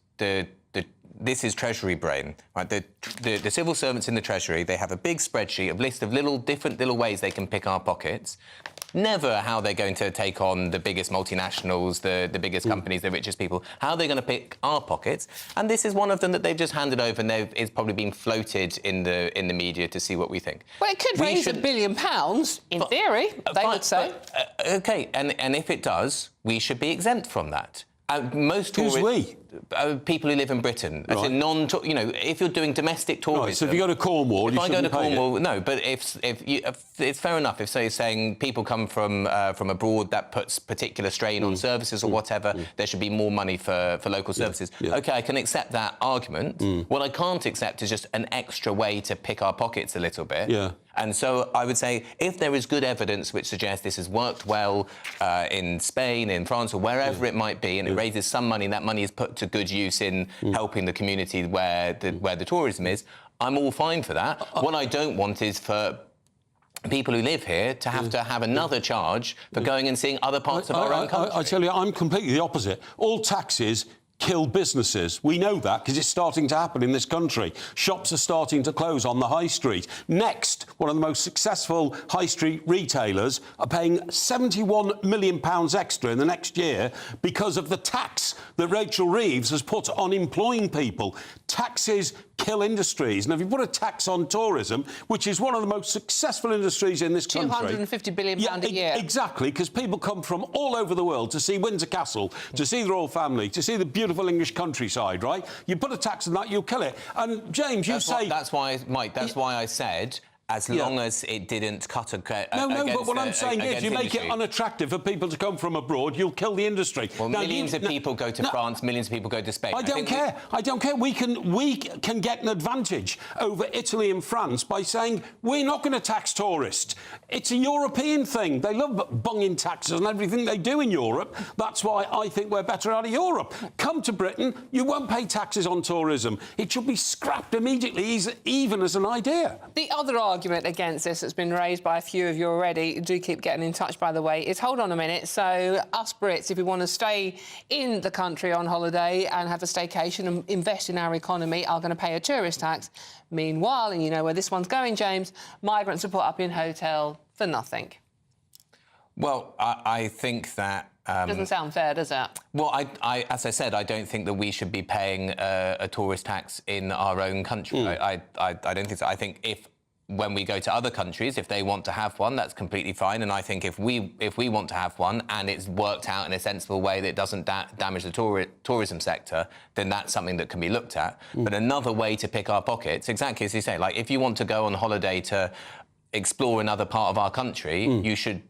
this is Treasury brain, right? The civil servants in the Treasury, they have a big spreadsheet, a list of different little ways they can pick our pockets. Never how they're going to take on the biggest multinationals, the biggest companies, the richest people. How are they going to pick our pockets? And this is one of them that they've just handed over, and it's probably been floated in the media to see what we think. Well, it could raise £1 billion, in theory, they would say. OK, and if it does, we should be exempt from that. Most tourists... Who's we? People who live in Britain. As in if you're doing domestic tourism... Right, so if you go to Cornwall, if you I go to Cornwall, it. no, but if it's fair enough if, say, saying people come from abroad, that puts particular strain on services or whatever, there should be more money for local services. OK, I can accept that argument. What I can't accept is just an extra way to pick our pockets a little bit. Yeah. And so I would say if there is good evidence which suggests this has worked well in Spain, in France, or wherever it might be, and it raises some money, and that money is put to good use in helping the community where the tourism is, I'm all fine for that. What I don't want is for people who live here to have another charge for going and seeing other parts of our own country. I tell you, I'm completely the opposite. All taxes kill businesses. We know that because it's starting to happen in this country. Shops are starting to close on the high street. Next, one of the most successful high street retailers are paying £71 million extra in the next year because of the tax that Rachel Reeves has put on employing people. Taxes kill industries. And if you put a tax on tourism, which is one of the most successful industries in this country... £250 billion a year. Exactly, because people come from all over the world to see Windsor Castle, to see the royal family, to see the beautiful English countryside, right? You put a tax on that, you'll kill it. And, James, That's why, Mike, that's why I said... as long as it didn't cut No, but what I'm saying is you make it unattractive for people to come from abroad, you'll kill the industry. Well, millions of people go to France, millions of people go to Spain. I don't care. I don't care. We can get an advantage over Italy and France by saying we're not going to tax tourists. It's a European thing. They love bunging taxes on everything they do in Europe. That's why I think we're better out of Europe. Come to Britain, you won't pay taxes on tourism. It should be scrapped immediately, even as an idea. The other argument against this that's been raised by a few of you already, do keep getting in touch, by the way, is hold on a minute. So us Brits, if we want to stay in the country on holiday and have a staycation and invest in our economy, are going to pay a tourist tax. Meanwhile, and you know where this one's going, James, migrants are put up in hotel for nothing. Well, I think that... doesn't sound fair, does it? Well, as I said, I don't think that we should be paying a tourist tax in our own country. I don't think so. I think when we go to other countries, if they want to have one, that's completely fine. And I think if we want to have one and it's worked out in a sensible way that it doesn't damage the tourism sector, then that's something that can be looked at. But another way to pick our pockets, exactly as you say, like if you want to go on holiday to explore another part of our country,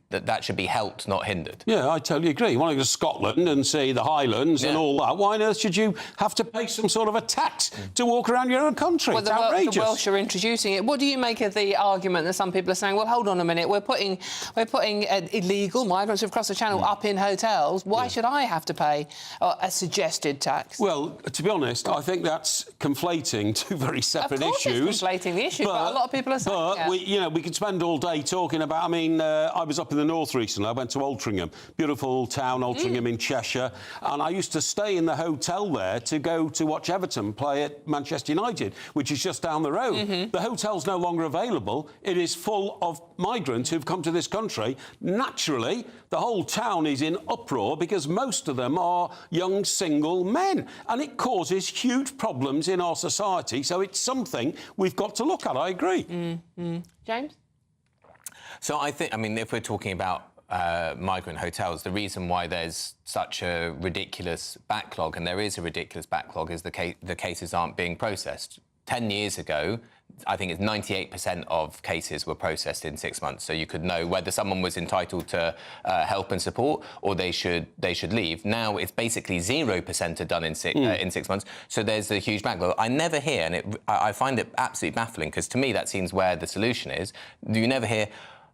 that should be helped, not hindered. Yeah, I totally agree. You want to go to Scotland and see the Highlands and all that. Why on earth should you have to pay some sort of a tax to walk around your own country? Well, it's outrageous. The Welsh are introducing it. What do you make of the argument that some people are saying, well, hold on a minute, we're putting illegal migrants who've crossed the Channel up in hotels. Why should I have to pay a suggested tax? Well, to be honest, I think that's conflating two very separate issues. It's conflating the issue, but a lot of people are saying we could spend all day talking about... I mean, I was up in the north recently. I went to Altrincham, beautiful town, Altrincham in Cheshire, and I used to stay in the hotel there to go to watch Everton play at Manchester United, which is just down the road. The hotel's no longer available. It is full of migrants who've come to this country. Naturally, the whole town is in uproar because most of them are young single men, and it causes huge problems in our society. So it's something we've got to look at. I agree. James? So I think, I mean, if we're talking about migrant hotels, the reason why there's such a ridiculous backlog, and there is a ridiculous backlog, is the cases aren't being processed. 10 years ago, I think it's 98% of cases were processed in 6 months, so you could know whether someone was entitled to help and support or they should leave. Now it's basically 0% are done in 6 months, so there's a huge backlog. I never hear, and I find it absolutely baffling, because to me that seems where the solution is. You never hear,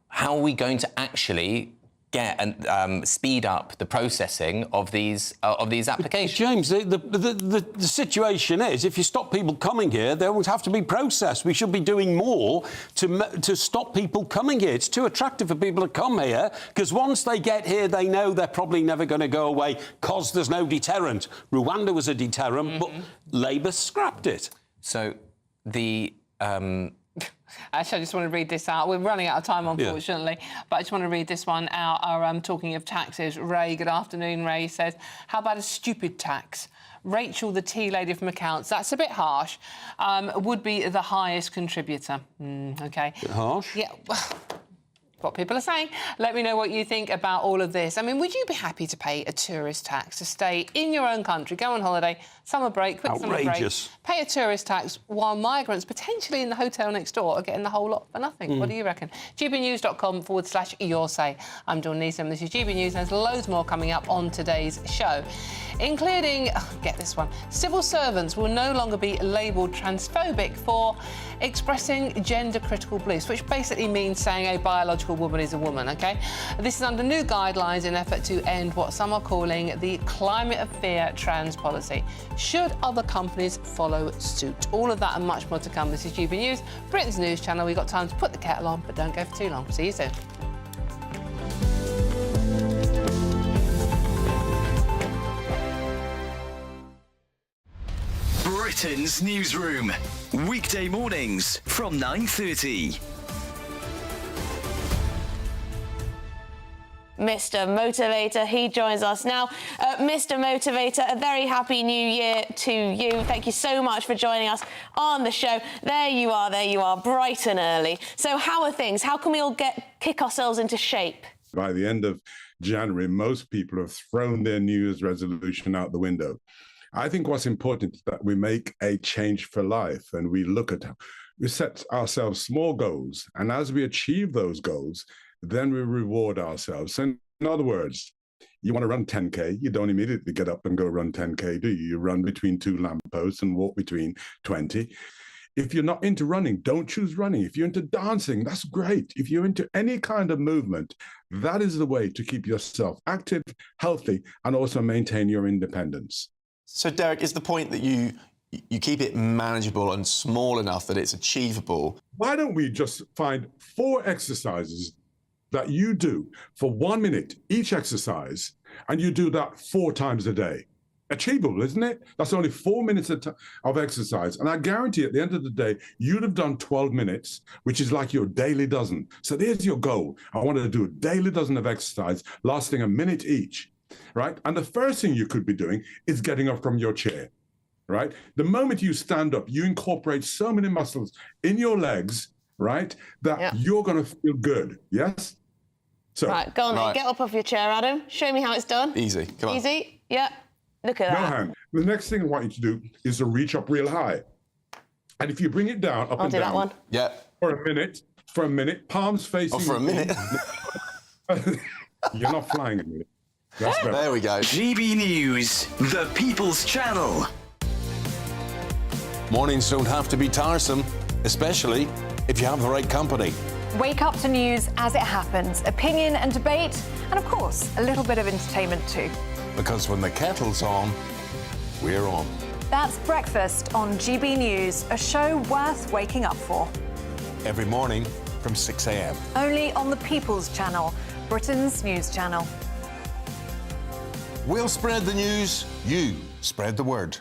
how are we going to actually get and speed up the processing of these applications? James, the situation is, if you stop people coming here, they won't have to be processed. We should be doing more to stop people coming here. It's too attractive for people to come here, because once they get here, they know they're probably never going to go away, because there's no deterrent. Rwanda was a deterrent, but Labour scrapped it. So the... Actually, I just want to read this out. We're running out of time, unfortunately, but I just want to read this one out. Talking of taxes, Ray, good afternoon, Ray, says, how about a stupid tax? Rachel, the tea lady from accounts, that's a bit harsh, would be the highest contributor. OK. Bit harsh? Yeah. What people are saying. Let me know what you think about all of this. I mean, would you be happy to pay a tourist tax to stay in your own country, go on holiday, summer break, quick summer break, pay a tourist tax while migrants potentially in the hotel next door are getting the whole lot for nothing? What do you reckon? gbnews.com/your say. I'm Dawn Neeson. This is GB News, and there's loads more coming up on today's show, including, get this one, civil servants will no longer be labelled transphobic for expressing gender-critical beliefs, which basically means saying a biological woman is a woman, OK? This is under new guidelines in an effort to end what some are calling the climate of fear trans policy. Should other companies follow suit? All of that and much more to come. This is GB News, Britain's news channel. We've got time to put the kettle on, but don't go for too long. See you soon. Britain's newsroom, weekday mornings from 9:30. Mr. Motivator, he joins us now. Mr. Motivator, a very happy new year to you. Thank you so much for joining us on the show. There you are, bright and early. So how are things? How can we all kick ourselves into shape? By the end of January, most people have thrown their New Year's resolution out the window. I think what's important is that we make a change for life, and we set ourselves small goals, and as we achieve those goals, then we reward ourselves. So in other words, you want to run 10K, you don't immediately get up and go run 10K, do you? You run between 2 lampposts and walk between 20. If you're not into running, don't choose running. If you're into dancing, that's great. If you're into any kind of movement, that is the way to keep yourself active, healthy, and also maintain your independence. So, Derek, is the point that you keep it manageable and small enough that it's achievable? Why don't we just find 4 exercises that you do for 1 minute each exercise, and you do that 4 times a day? Achievable, isn't it? That's only 4 minutes of exercise. And I guarantee at the end of the day, you'd have done 12 minutes, which is like your daily dozen. So there's your goal. I want to do a daily dozen of exercise lasting a minute each, right? And the first thing you could be doing is getting up from your chair, right? The moment you stand up, you incorporate so many muscles in your legs, right, that you're going to feel good, yes? So, right, go on then. Get up off your chair, Adam. Show me how it's done. Easy, come on. Easy, yeah. Look at that. Hand. The next thing I want you to do is to reach up real high. And if you bring it down, up I'll and do down. that one. Yeah. For a minute, palms facing. Oh, for a minute? You're not flying a minute. That's better. There we go. GB News, the People's Channel. Mornings don't have to be tiresome, especially if you have the right company. Wake up to news as it happens, opinion and debate, and of course, a little bit of entertainment too. Because when the kettle's on, we're on. That's Breakfast on GB News, a show worth waking up for. Every morning from 6 a.m. Only on the People's Channel. Britain's news channel. We'll spread the news, you spread the word.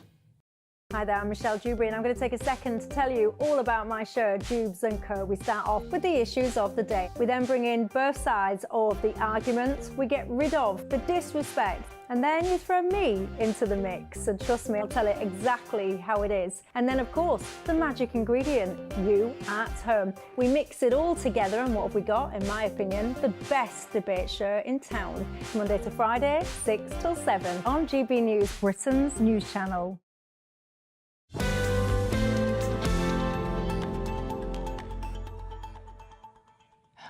Hi there, I'm Michelle Dewberry and I'm going to take a second to tell you all about my show, Dubes & Co. We start off with the issues of the day. We then bring in both sides of the arguments. We get rid of the disrespect. And then you throw me into the mix. And trust me, I'll tell it exactly how it is. And then, of course, the magic ingredient, you at home. We mix it all together and what have we got, in my opinion, the best debate show in town. Monday to Friday, 6 till 7 on GB News, Britain's news channel.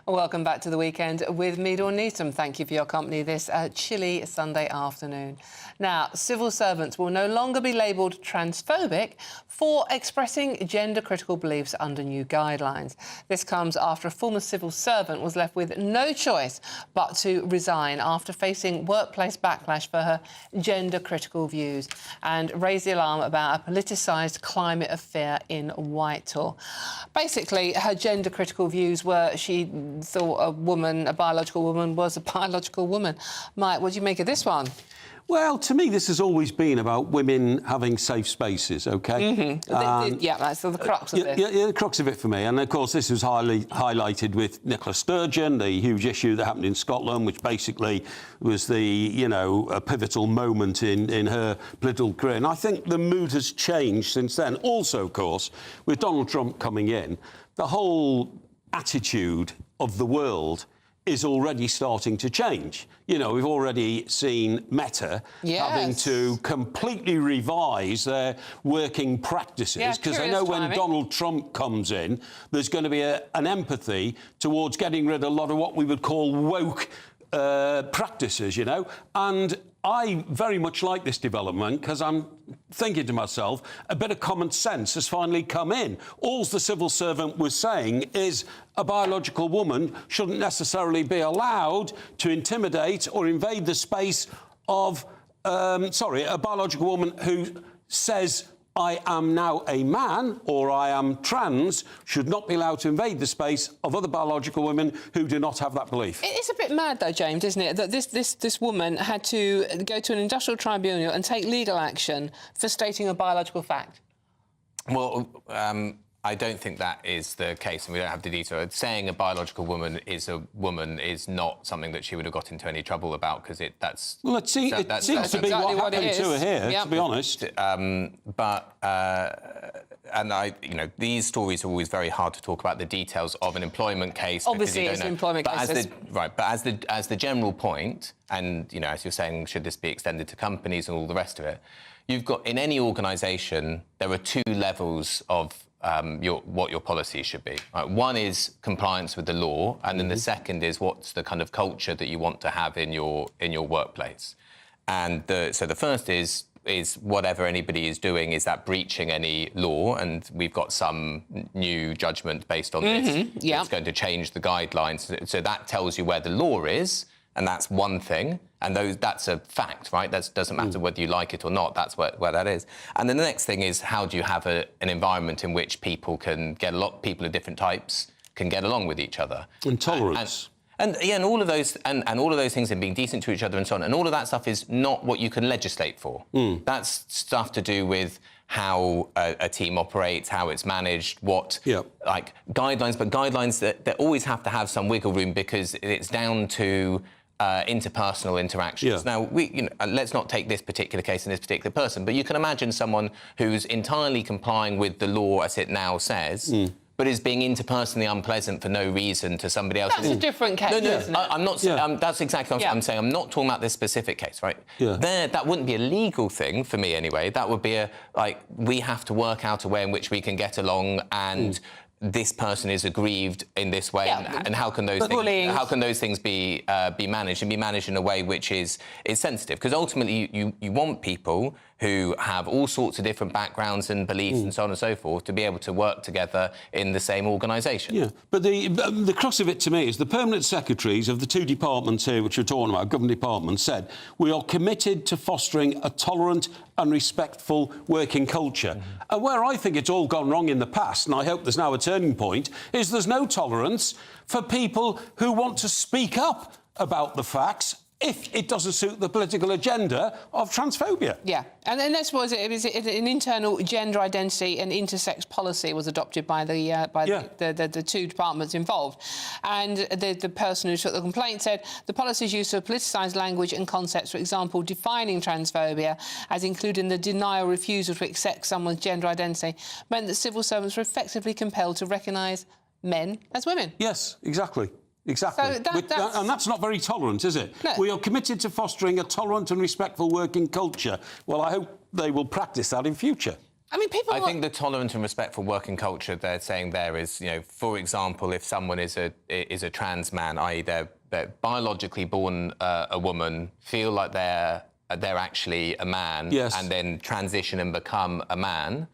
Welcome back to the weekend with me, Dawn Needham. Thank you for your company this chilly Sunday afternoon. Now, civil servants will no longer be labelled transphobic for expressing gender-critical beliefs under new guidelines. This comes after a former civil servant was left with no choice but to resign after facing workplace backlash for her gender-critical views and raised the alarm about a politicised climate of fear in Whitehall. Basically, her gender-critical views were she thought a biological woman was a biological woman. Mike, what do you make of this one? Well, to me, this has always been about women having safe spaces, OK? Yeah, that's the crux of it. Yeah, the crux of it for me. And, of course, this was highlighted with Nicola Sturgeon, the huge issue that happened in Scotland, which basically was the, a pivotal moment in her political career. And I think the mood has changed since then. Also, of course, with Donald Trump coming in, the whole attitude of the world is already starting to change. We've already seen Meta having to completely revise their working practices, because I know when Donald Trump comes in, there's going to be an empathy towards getting rid of a lot of what we would call woke practices, and I very much like this development because I'm thinking to myself, a bit of common sense has finally come in. All the civil servant was saying is a biological woman shouldn't necessarily be allowed to intimidate or invade the space of, a biological woman who says, I am now a man or I am trans should not be allowed to invade the space of other biological women who do not have that belief. It's a bit mad, though, James, isn't it, that this woman had to go to an industrial tribunal and take legal action for stating a biological fact? Well, I don't think that is the case, and we don't have the detail. Saying a biological woman is a woman is not something that she would have got into any trouble about, because that's... Well, it seems to be what happened to her here, to be honest. These stories are always very hard to talk about the details of an employment case. Obviously, it's an employment case. But as the general point, and, as you're saying, should this be extended to companies and all the rest of it, you've got, in any organisation, there are two levels of what your policy should be. Right? One is compliance with the law, and then the second is what's the kind of culture that you want to have in your workplace. And so the first is whatever anybody is doing, is that breaching any law? And we've got some new judgment based on this. Yeah. It's going to change the guidelines. So that tells you where the law is, and that's one thing. And that's a fact, right? That doesn't matter whether you like it or not. That's where that is. And then the next thing is, how do you have an environment in which people of different types can get along with each other? And tolerance. And all of those things, and being decent to each other and so on, and all of that stuff is not what you can legislate for. That's stuff to do with how a team operates, how it's managed, guidelines, but guidelines that always have to have some wiggle room, because it's down to interpersonal interactions. Now, let's not take this particular case and this particular person, but you can imagine someone who's entirely complying with the law as it now says, but is being interpersonally unpleasant for no reason to somebody else. That's a different case, isn't it? I'm not. That's exactly what I'm saying. I'm not talking about this specific case, right? That wouldn't be a legal thing for me anyway. That would be we have to work out a way in which we can get along, and this person is aggrieved in this way, and how can those things be managed, and be managed in a way which is sensitive? Because ultimately, you want people who have all sorts of different backgrounds and beliefs and so on and so forth to be able to work together in the same organisation. Yeah, but the crux of it to me is the permanent secretaries of the two departments here, which we're talking about, government departments, said, we are committed to fostering a tolerant and respectful working culture. And where I think it's all gone wrong in the past, and I hope there's now a turning point, is there's no tolerance for people who want to speak up about the facts if it doesn't suit the political agenda of transphobia. Yeah, and then this was an internal gender identity and intersex policy was adopted by the two departments involved, and the person who took the complaint said the policy's use of politicised language and concepts, for example, defining transphobia as including the denial or refusal to accept someone's gender identity, meant that civil servants were effectively compelled to recognise men as women. Yes, exactly. Exactly. So and that's not very tolerant, is it? No. We are committed to fostering a tolerant and respectful working culture. Well, I hope they will practice that in future. I mean, I think the tolerant and respectful working culture they're saying there is, you know, for example, if someone is a trans man, i.e. they're biologically born a woman, feel like they're actually a man, yes, and then transition and become a man.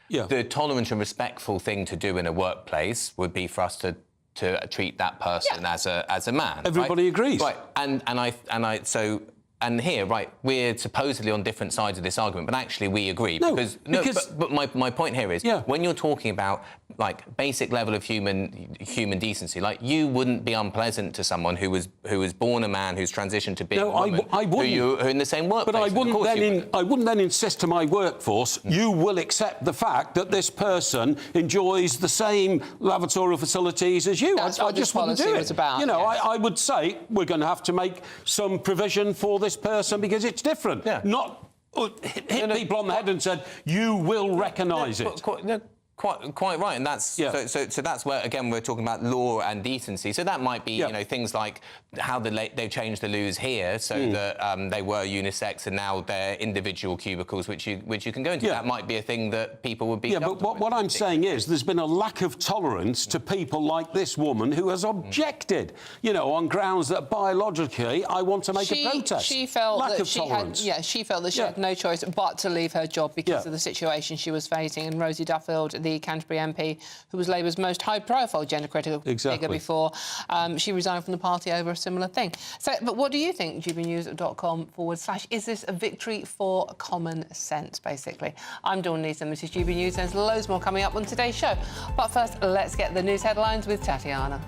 Yeah. The tolerant and respectful thing to do in a workplace would be for us to treat that person as a man. Everybody agrees. Right, and here, right, we're supposedly on different sides of this argument, but actually we agree. But my point here is, when you're talking about, like, basic level of human decency, like, you wouldn't be unpleasant to someone who was born a man, who's transitioned to being a woman, I wouldn't. who are in the same workplace. But I wouldn't then insist to my workforce, you will accept the fact that this person enjoys the same lavatory facilities as you. That's I what just this wouldn't do policy it. was about, You know, yes. I would say we're going to have to make some provision for this person because it's different. Not hit people on the head and said, you will recognise it. Quite right, and that's so that's where again we're talking about law and decency. So that might be you know, things like how they've changed the loos here so that they were unisex and now they're individual cubicles which you can go into. That might be a thing that people would be. Yeah, but what I'm saying is there's been a lack of tolerance to people like this woman who has objected, you know, on grounds that biologically I want to make a protest. She felt lack that of tolerance. she felt that she had no choice but to leave her job because of the situation she was facing. And Rosie Duffield, the Canterbury MP, who was Labour's most high-profile gender-critical figure before, she resigned from the party over a similar thing. So, but what do you think, gbnews.com/? Is this a victory for common sense, basically? I'm Dawn Neeson, this is GB News. There's loads more coming up on today's show. But first, let's get the news headlines with Tatiana.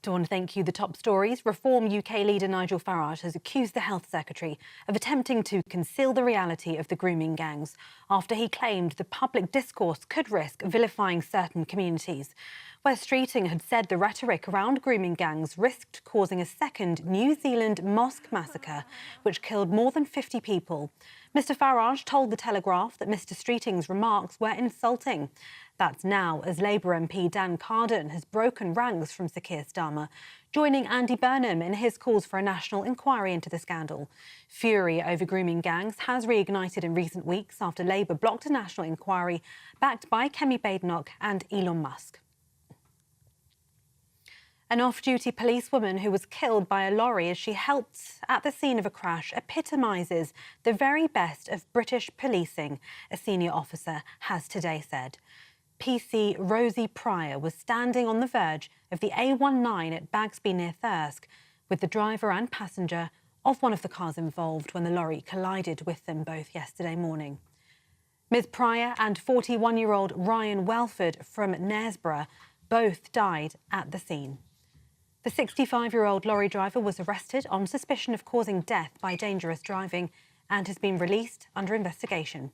Dawn, thank you. The top stories. Reform UK leader Nigel Farage has accused the Health Secretary of attempting to conceal the reality of the grooming gangs after he claimed the public discourse could risk vilifying certain communities. Wes Streeting had said the rhetoric around grooming gangs risked causing a second New Zealand mosque massacre, which killed more than 50 people. Mr Farage told The Telegraph that Mr Streeting's remarks were insulting. That's now as Labour MP Dan Carden has broken ranks from Sir Keir Starmer, joining Andy Burnham in his calls for a national inquiry into the scandal. Fury over grooming gangs has reignited in recent weeks after Labour blocked a national inquiry backed by Kemi Badenoch and Elon Musk. An off-duty policewoman who was killed by a lorry as she helped at the scene of a crash epitomises the very best of British policing, a senior officer has today said. PC Rosie Pryor was standing on the verge of the A19 at Bagsby near Thirsk with the driver and passenger of one of the cars involved when the lorry collided with them both yesterday morning. Ms Pryor and 41-year-old Ryan Welford from Knaresborough both died at the scene. The 65-year-old lorry driver was arrested on suspicion of causing death by dangerous driving and has been released under investigation.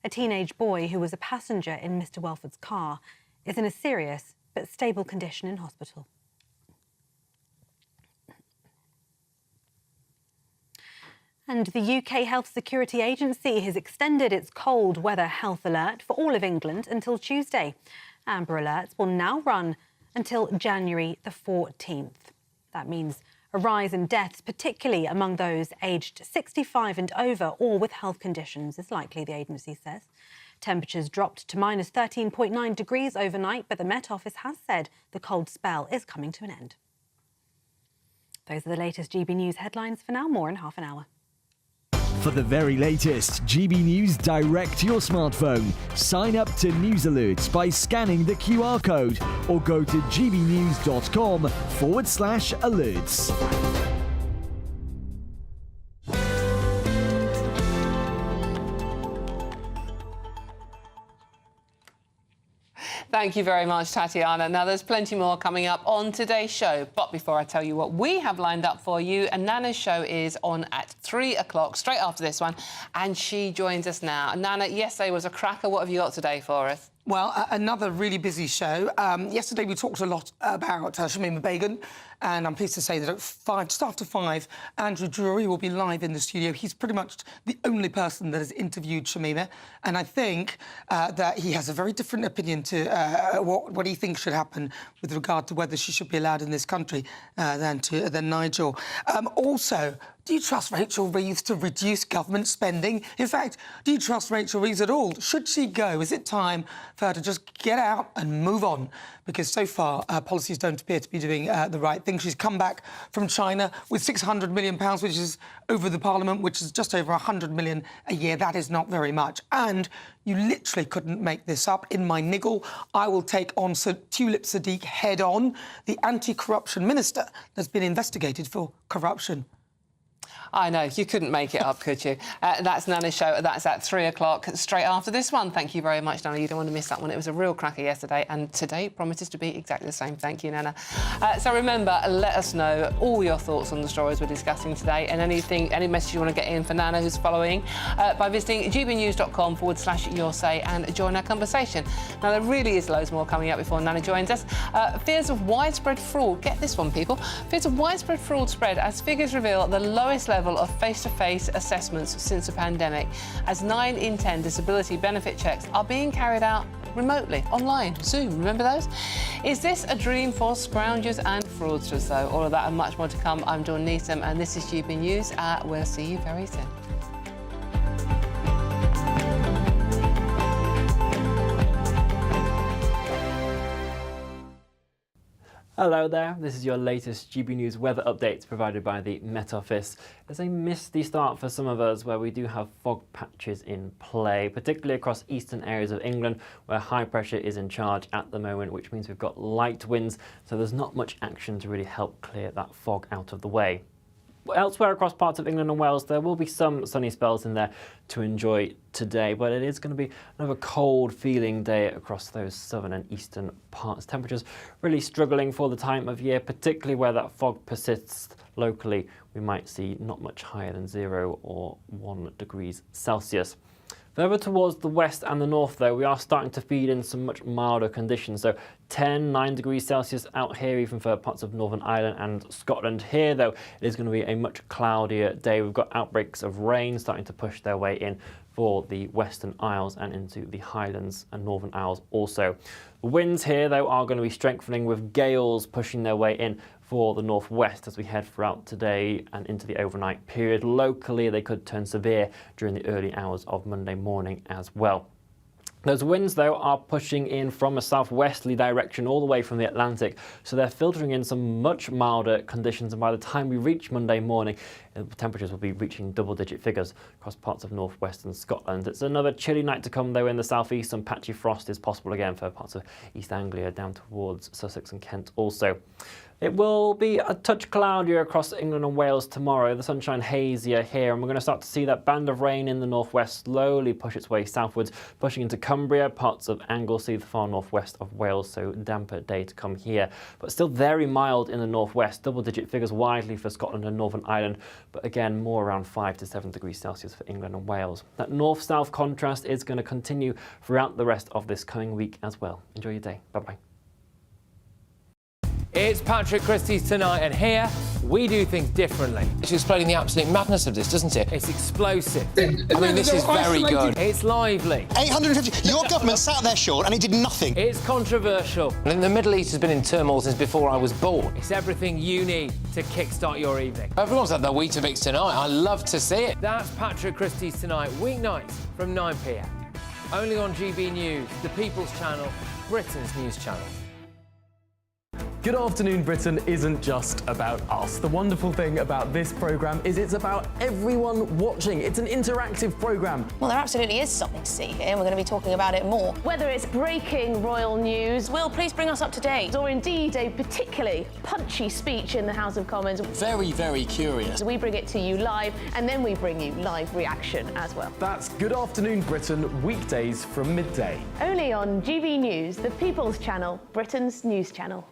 A teenage boy who was a passenger in Mr Welford's car is in a serious but stable condition in hospital. And the UK Health Security Agency has extended its cold weather health alert for all of England until Tuesday. Amber alerts will now run until January the 14th. That means a rise in deaths, particularly among those aged 65 and over or with health conditions, is likely, the agency says. Temperatures dropped to minus 13.9 degrees overnight, but the Met Office has said the cold spell is coming to an end. Those are the latest GB News headlines. For now, more in half an hour. For the very latest GB News direct to your smartphone, sign up to News Alerts by scanning the QR code or go to gbnews.com/alerts. Thank you very much, Tatiana. Now, there's plenty more coming up on today's show. But before I tell you what we have lined up for you, Nana's show is on at 3 o'clock, straight after this one, and she joins us now. Nana, yesterday was a cracker. What have you got today for us? Well, another really busy show. Yesterday we talked a lot about Shamima Begum, and I'm pleased to say that at just after 5, Andrew Drury will be live in the studio. He's pretty much the only person that has interviewed Shamima, and I think that he has a very different opinion to what he thinks should happen with regard to whether she should be allowed in this country than Nigel. Also, do you trust Rachel Reeves to reduce government spending? In fact, do you trust Rachel Reeves at all? Should she go? Is it time for her to just get out and move on? Because so far, her policies don't appear to be doing the right thing. She's come back from China with £600 million, which is over the Parliament, which is just over 100 million a year. That is not very much. And you literally couldn't make this up. In my niggle, I will take on Sir Tulip Sadiq head on, the anti-corruption minister that's been investigated for corruption. I know, you couldn't make it up, could you? That's Nana's show. That's at 3 o'clock, straight after this one. Thank you very much, Nana. You don't want to miss that one. It was a real cracker yesterday, and today promises to be exactly the same. Thank you, Nana. So remember, let us know all your thoughts on the stories we're discussing today, and any message you want to get in for Nana, who's following, by visiting gbnews.com/your say and join our conversation. Now, there really is loads more coming up before Nana joins us. Fears of widespread fraud. Get this one, people. Fears of widespread fraud spread as figures reveal the lowest level of face-to-face assessments since the pandemic, as 9 in 10 disability benefit checks are being carried out remotely, online, Zoom, remember those? Is this a dream for scroungers and fraudsters, though? All of that and much more to come. I'm Dawn Neeson, and this is GB News. We'll see you very soon. Hello there, this is your latest GB News weather updates provided by the Met Office. It's a misty start for some of us where we do have fog patches in play, particularly across eastern areas of England where high pressure is in charge at the moment, which means we've got light winds, so there's not much action to really help clear that fog out of the way. Elsewhere across parts of England and Wales, there will be some sunny spells in there to enjoy today, but it is going to be another cold feeling day across those southern and eastern parts. Temperatures really struggling for the time of year, particularly where that fog persists locally. We might see not much higher than 0 or 1 degrees Celsius. Further towards the west and the north, though, we are starting to feed in some much milder conditions. So 9 degrees Celsius out here, even for parts of Northern Ireland and Scotland. Here, though, it is going to be a much cloudier day. We've got outbreaks of rain starting to push their way in for the Western Isles and into the Highlands and Northern Isles also. The winds here, though, are going to be strengthening with gales pushing their way in for the northwest as we head throughout today and into the overnight period. Locally, they could turn severe during the early hours of Monday morning as well. Those winds, though, are pushing in from a southwesterly direction all the way from the Atlantic, so they're filtering in some much milder conditions, and by the time we reach Monday morning, temperatures will be reaching double-digit figures across parts of northwestern Scotland. It's another chilly night to come, though, in the southeast. Some patchy frost is possible again for parts of East Anglia down towards Sussex and Kent also. It will be a touch cloudier across England and Wales tomorrow. The sunshine hazier here, and we're going to start to see that band of rain in the northwest slowly push its way southwards, pushing into Cumbria, parts of Anglesey, the far northwest of Wales, so damper day to come here. But still very mild in the northwest, double-digit figures widely for Scotland and Northern Ireland, but again more around 5 to 7 degrees Celsius for England and Wales. That north-south contrast is going to continue throughout the rest of this coming week as well. Enjoy your day. Bye-bye. It's Patrick Christie's Tonight, and here we do things differently. It's explaining the absolute madness of this, doesn't it? It's explosive. I mean, this is very good. It's lively. 850. Your government sat there, Sean, and it did nothing. It's controversial. And the Middle East has been in turmoil since before I was born. It's everything you need to kickstart your evening. Everyone's had their Weetabix tonight. I love to see it. That's Patrick Christie's Tonight, weeknights from 9 p.m. Only on GB News, the People's Channel, Britain's news channel. Good Afternoon Britain isn't just about us. The wonderful thing about this programme is it's about everyone watching. It's an interactive programme. Well, there absolutely is something to see here, and we're going to be talking about it more. Whether it's breaking royal news, Will, please bring us up to date, or indeed a particularly punchy speech in the House of Commons. Very, very curious. We bring it to you live, and then we bring you live reaction as well. That's Good Afternoon Britain, weekdays from midday. Only on GB News, the People's Channel, Britain's news channel.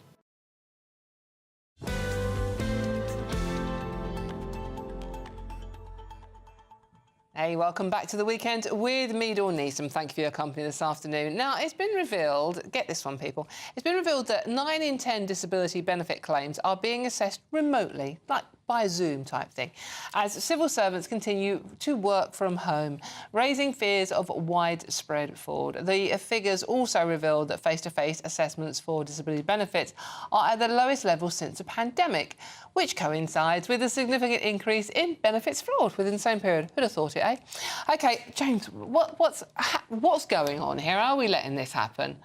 Hey, welcome back to The Weekend with me, Dawn Neeson. Thank you for your company this afternoon. Now, it's been revealed, get this one, people, it's been revealed that 9 in 10 disability benefit claims are being assessed remotely, like by a Zoom type thing, as civil servants continue to work from home, raising fears of widespread fraud. The figures also revealed that face-to-face assessments for disability benefits are at the lowest level since the pandemic, which coincides with a significant increase in benefits fraud within the same period. Who'd have thought it, eh? OK, James, what's going on here? Are we letting this happen?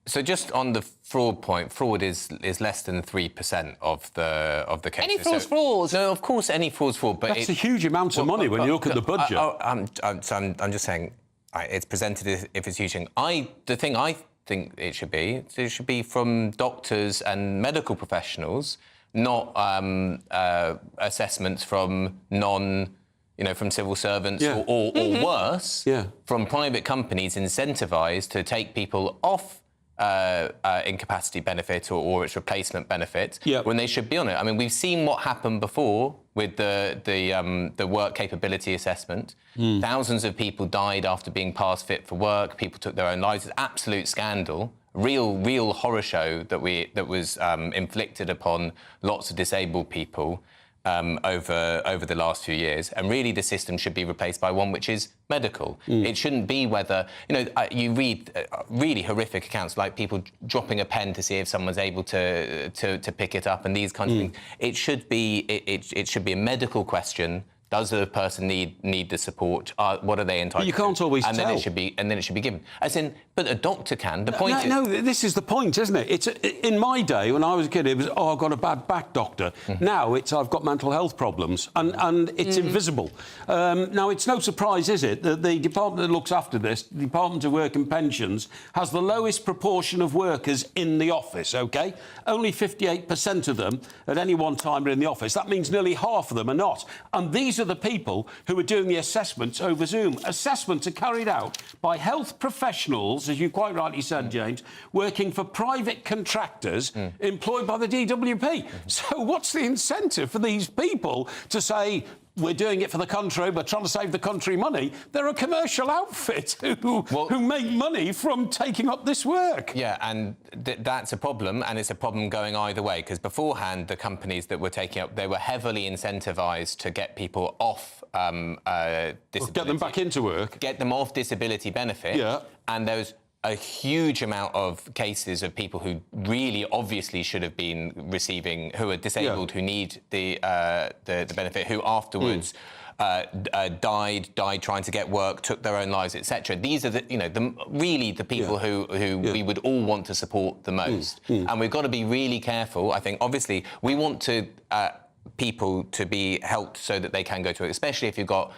So just on the fraud point, fraud is less than 3% of the cases. Any fraud's fraud. No, of course, any fraud's fraud, but that's a huge amount of money when you look at the budget. I'm just saying, it's presented as if it's huge. The thing I think it should be from doctors and medical professionals, not assessments from from civil servants or worse, from private companies incentivised to take people off incapacity benefit or its replacement benefit when they should be on it. I mean, we've seen what happened before with the work capability assessment. Thousands of people died after being past fit for work. People took their own lives. It's an absolute scandal. Real horror show that was inflicted upon lots of disabled people over the last few years, and really the system should be replaced by one which is medical. It shouldn't be whether you read really horrific accounts like people dropping a pen to see if someone's able to pick it up and these kinds of things. It should be a medical question. Does the person need the support? What are they entitled to? But you can't always tell. Then it should be given. But a doctor can. The point is... No, this is the point, isn't it? It's in my day, when I was a kid, it was, I've got a bad back, doctor. Now it's, I've got mental health problems, and it's invisible. Now, it's no surprise, is it, that the department that looks after this, the Department of Work and Pensions, has the lowest proportion of workers in the office, OK? Only 58% of them at any one time are in the office. That means nearly half of them are not. And these are the people who are doing the assessments over Zoom. Assessments are carried out by health professionals, as you quite rightly said, James, working for private contractors employed by the DWP. So what's the incentive for these people to say, we're doing it for the country, we're trying to save the country money? They're a commercial outfit who make money from taking up this work. Yeah, and that's a problem, and it's a problem going either way, because beforehand, the companies that were taking up, they were heavily incentivised to get people off disability. Get them back into work. Get them off disability benefit. Yeah. And there was a huge amount of cases of people who really obviously should have been receiving, who are disabled, who need the benefit, who afterwards died trying to get work, took their own lives, etc. These are the people who we would all want to support the most. And we've got to be really careful. I think obviously we want to people to be helped so that they can go to it, especially if you've got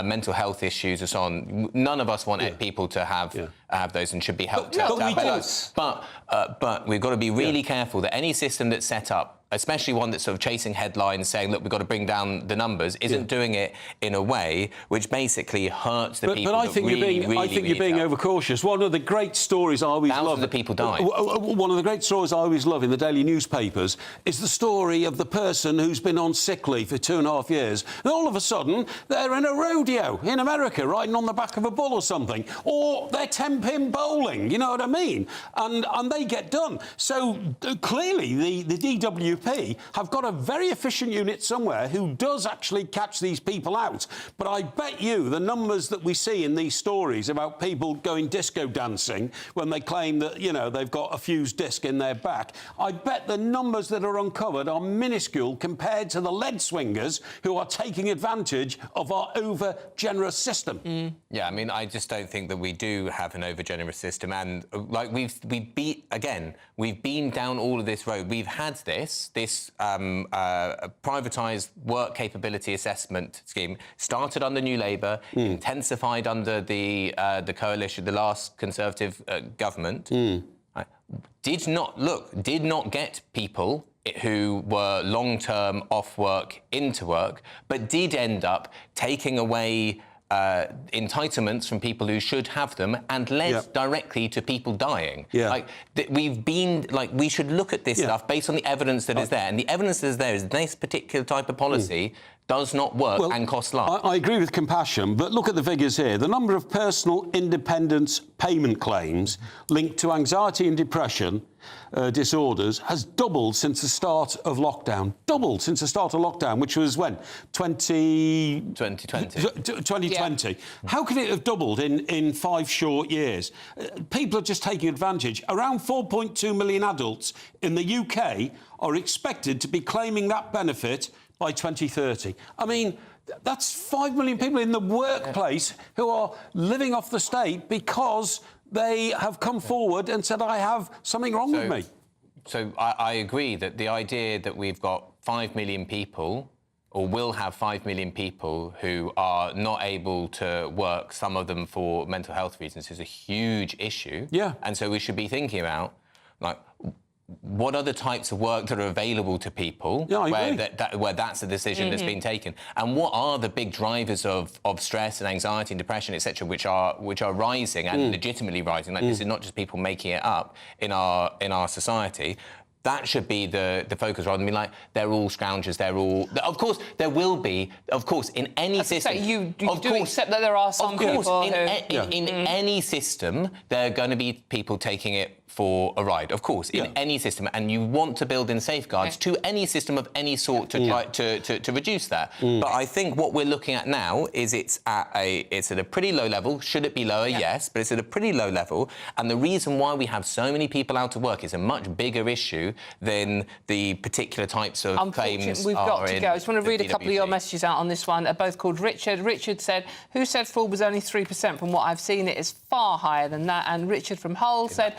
mental health issues and so on. None of us want people to have those and should be helped. But we've got to be really careful that any system that's set up, especially one that's sort of chasing headlines saying, look, we've got to bring down the numbers, isn't doing it in a way which basically hurts the people. But I think you're being overcautious. One of the great stories I always love... Thousands of people died. One of the great stories I always love in the daily newspapers is the story of the person who's been on sick leave for 2.5 years, and all of a sudden they're in a rodeo in America, riding on the back of a bull or something, or they're 10-pin bowling, you know what I mean? And they get done. So clearly the DWP have got a very efficient unit somewhere who does actually catch these people out. But I bet you the numbers that we see in these stories about people going disco dancing when they claim that, they've got a fused disc in their back, I bet the numbers that are uncovered are minuscule compared to the lead swingers who are taking advantage of our over-generous system. Yeah, I mean, I just don't think that we do have an overgenerous system, and like we've been down all of this road. We've had this privatised work capability assessment scheme started under New Labour, intensified under the coalition, the last Conservative government. Right? Did not get people who were long-term off work into work, but did end up taking away entitlements from people who should have them, and led directly to people dying. We should look at this stuff based on the evidence that is there, and the evidence that is there is this particular type of policy does not work and costs lives. I agree with compassion, but look at the figures here. The number of personal independence payment claims linked to anxiety and depression disorders has doubled since the start of lockdown. Doubled since the start of lockdown, which was when? 2020. 2020. Yeah. How can it have doubled in 5 short years? People are just taking advantage. Around 4.2 million adults in the UK are expected to be claiming that benefit by 2030. I mean, that's 5 million people in the workplace who are living off the state because they have come forward and said, I have something wrong with me. So I agree that the idea that we've got 5 million people, or will have 5 million people who are not able to work, some of them for mental health reasons, is a huge issue. Yeah. And so we should be thinking about, like, what are the types of work that are available to people where that's a decision that's been taken, and what are the big drivers of stress and anxiety and depression, etc., which are rising and legitimately rising. Like this is not just people making it up in our society. That should be the focus, rather than being like, they're all scoundrels, they're all... Of course, there will be, of course, in any system... You do accept that there are some people in any system, there are going to be people taking it for a ride, of course, in any system, and you want to build in safeguards to any system of any sort to try to reduce that. But I think what we're looking at now is it's at a pretty low level. Should it be lower? Yes, but it's at a pretty low level, and the reason why we have so many people out of work is a much bigger issue than the particular types of claims. We've got to go. I just want to read a couple of your messages out on this one. Both called Richard. Richard said, who said fraud was only 3%? From what I've seen, it is far higher than that. And Richard from Hull said,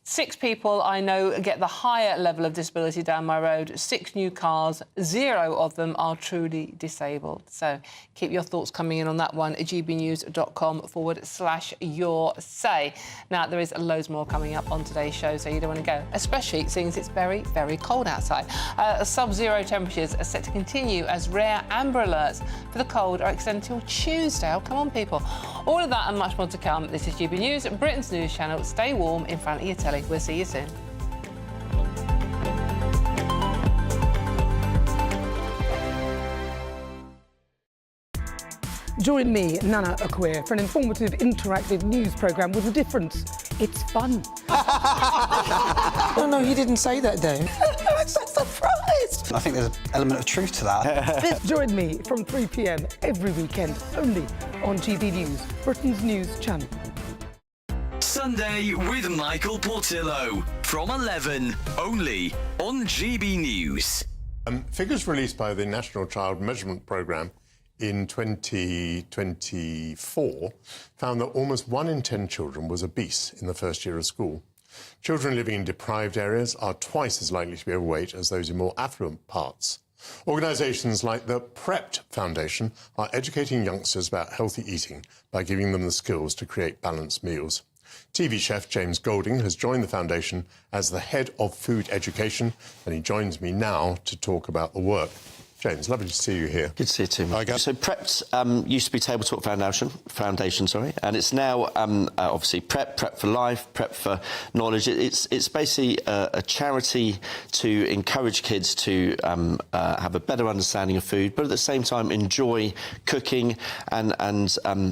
6 people I know get the higher level of disability down my road, 6 new cars, 0 of them are truly disabled. So keep your thoughts coming in on that one, gbnews.com/your say. Now, there is loads more coming up on today's show, so you don't want to go, especially seeing as it's very, very cold outside. Sub-zero temperatures are set to continue as rare amber alerts for the cold are extended till Tuesday. Oh, come on, people. All of that and much more to come. This is GB News, Britain's news channel. Stay warm in front of your telly. We'll see you soon. Join me, Nana Akweer, for an informative, interactive news programme with a difference. It's fun. No, he didn't say that, Dave. I'm so surprised. I think there's an element of truth to that. Join me from 3 p.m. every weekend, only on GB News, Britain's news channel. Sunday with Michael Portillo from 11, only on GB News. Figures released by the National Child Measurement Programme in 2024 found that almost 1 in 10 children was obese in the first year of school. Children living in deprived areas are twice as likely to be overweight as those in more affluent parts. Organisations like the Prepped Foundation are educating youngsters about healthy eating by giving them the skills to create balanced meals. TV chef James Golding has joined the foundation as the head of food education, and he joins me now to talk about the work. James, lovely to see you here. Good to see you too. So Prepped used to be Table Talk Foundation, and it's now obviously Prep for Life, Prep for Knowledge. It's basically a charity to encourage kids to have a better understanding of food, but at the same time enjoy cooking and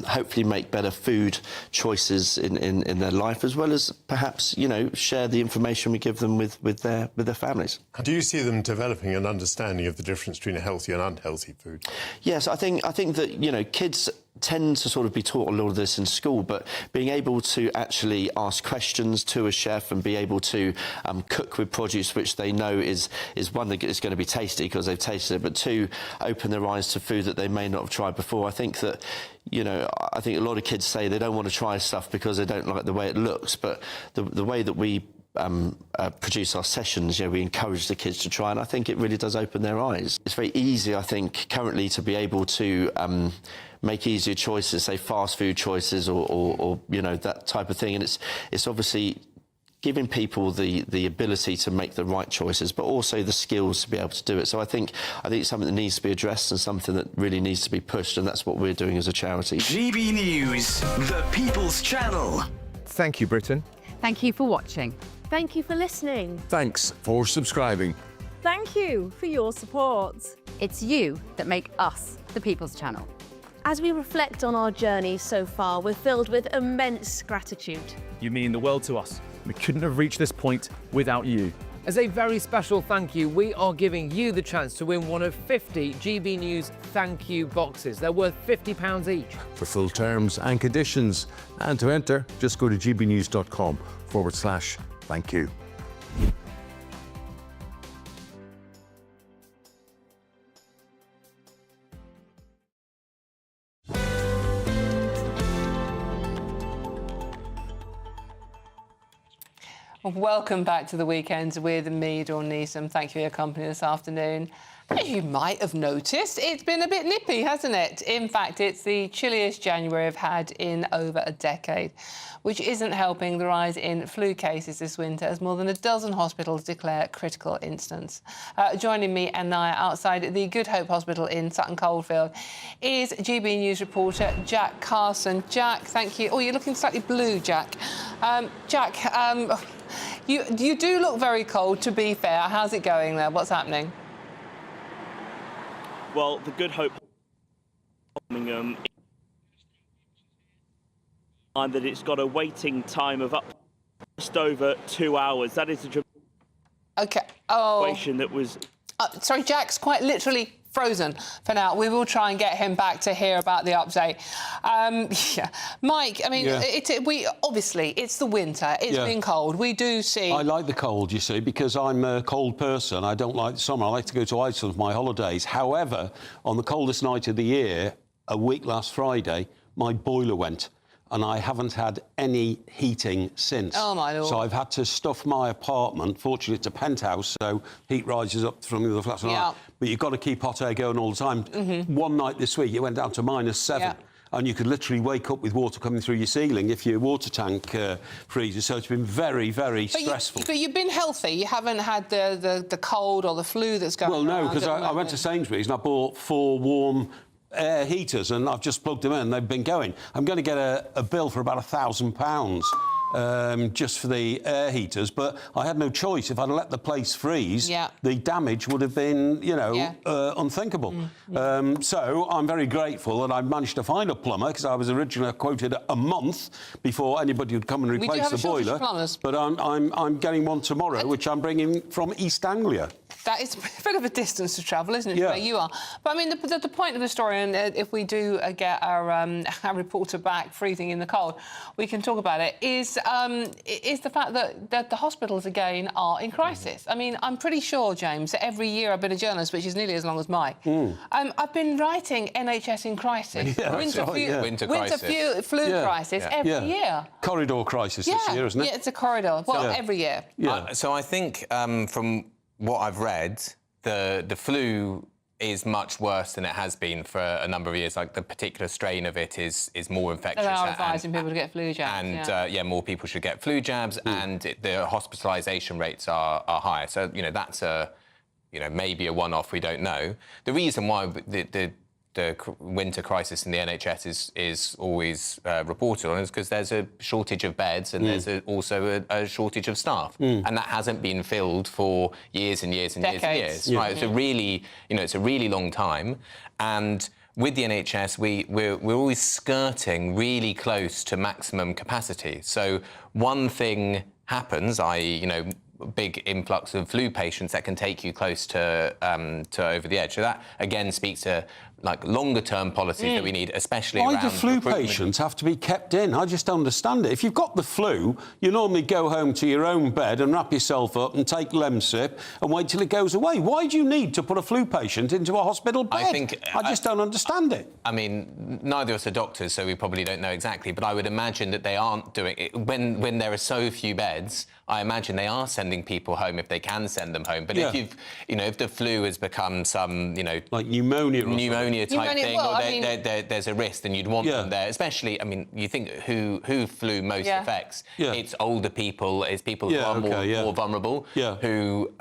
hopefully make better food choices in their life, as well as perhaps, you know, share the information we give them with their families. Do you see them developing an understanding of the difference between healthy and unhealthy food? Yes, I think that, you know, kids tend to sort of be taught a lot of this in school, but being able to actually ask questions to a chef and be able to cook with produce which they know is one, that is going to be tasty because they've tasted it, but two, open their eyes to food that they may not have tried before. I think that, you know, I think a lot of kids say they don't want to try stuff because they don't like the way it looks, but the way that we produce our sessions, you know, we encourage the kids to try, and I think it really does open their eyes. It's very easy, I think, currently to be able to make easier choices, say fast food choices or you know, that type of thing, and it's obviously giving people the ability to make the right choices, but also the skills to be able to do it. So I think it's something that needs to be addressed and something that really needs to be pushed, and that's what we're doing as a charity. GB News, the People's Channel. Thank you, Britain. Thank you for watching. Thank you for listening. Thanks for subscribing. Thank you for your support. It's you that make us the People's Channel. As we reflect on our journey so far, we're filled with immense gratitude. You mean the world to us. We couldn't have reached this point without you. As a very special thank you, we are giving you the chance to win one of 50 GB News thank you boxes. They're worth £50 each. For full terms and conditions, and to enter, just go to gbnews.com/thank you. Welcome back to the weekend with me, Dawn Neeson. Thank you for your company this afternoon. As you might have noticed, it's been a bit nippy, hasn't it? In fact, it's the chilliest January I've had in over a decade, which isn't helping the rise in flu cases this winter, as more than a dozen hospitals declare critical instance. Joining me and I outside the Good Hope Hospital in Sutton Coldfield is GB News reporter Jack Carson. Jack, thank you. Oh, you're looking slightly blue, Jack. Jack, you do look very cold, to be fair. How's it going there? What's happening? Well, the Good Hope Birmingham, and that it's got a waiting time of up just over 2 hours. That is a situation that was... sorry, Jack's quite literally frozen for now. We will try and get him back to hear about the update. Yeah. Mike, I mean, obviously, it's the winter. It's been cold. We do see... I like the cold, you see, because I'm a cold person. I don't like the summer. I like to go to Iceland for my holidays. However, on the coldest night of the year, a week last Friday, my boiler went, and I haven't had any heating since. Oh, my Lord. So I've had to stuff my apartment. Fortunately, it's a penthouse, so heat rises up from the other flats. Yeah. But you've got to keep hot air going all the time. One night this week, it went down to -7. And you could literally wake up with water coming through your ceiling if your water tank freezes. So it's been very, very stressful. But you've been healthy. You haven't had the cold or the flu that's going on. Well, no, because I went to Sainsbury's and I bought 4 warm air heaters and I've just plugged them in and they've been going. I'm going to get a bill for about £1,000 just for the air heaters, but I had no choice. If I'd let the place freeze, the damage would have been, you know, unthinkable. So I'm very grateful that I managed to find a plumber, because I was originally quoted a month before anybody would come and replace the boiler. But I'm getting one tomorrow, which I'm bringing from East Anglia. That is a bit of a distance to travel, isn't it, where you are? But, I mean, the point of the story, and if we do get our reporter back freezing in the cold, we can talk about it, is the fact that the hospitals, again, are in crisis. I mean, I'm pretty sure, James, that every year I've been a journalist, which is nearly as long as Mike, I've been writing NHS in crisis. Winter flu crisis every year. Corridor crisis this year, isn't it? Yeah, it's a corridor. Well, every year. So I think from what I've read, the flu is much worse than it has been for a number of years. Like, the particular strain of it is more infectious. They are advising people to get flu jabs. And, more people should get flu jabs, and the hospitalisation rates are higher. So, you know, that's maybe a one-off, we don't know. The reason why the winter crisis in the NHS is always reported on is because there's a shortage of beds and there's also a shortage of staff, and that hasn't been filled for years and years and years and years. Right? It's a really, it's a really long time, and with the NHS, we're always skirting really close to maximum capacity. So one thing happens, i.e., big influx of flu patients that can take you close to over the edge. So that again speaks to like longer term policies that we need, especially Why around do flu recruitment. patients have to be kept in? I just don't understand it. If you've got the flu, you normally go home to your own bed and wrap yourself up and take Lemsip and wait till it goes away. Why do you need to put a flu patient into a hospital bed? I just don't understand it. I mean, neither of us are doctors, so we probably don't know exactly, but I would imagine that they aren't doing it. When there are so few beds, I imagine they are sending people home if they can send them home. But if you've, if the flu has become some, like pneumonia type thing, well, or there's a risk, then you'd want them there. Especially, I mean, you think who flu most affects? It's older people, it's people who are more vulnerable, who,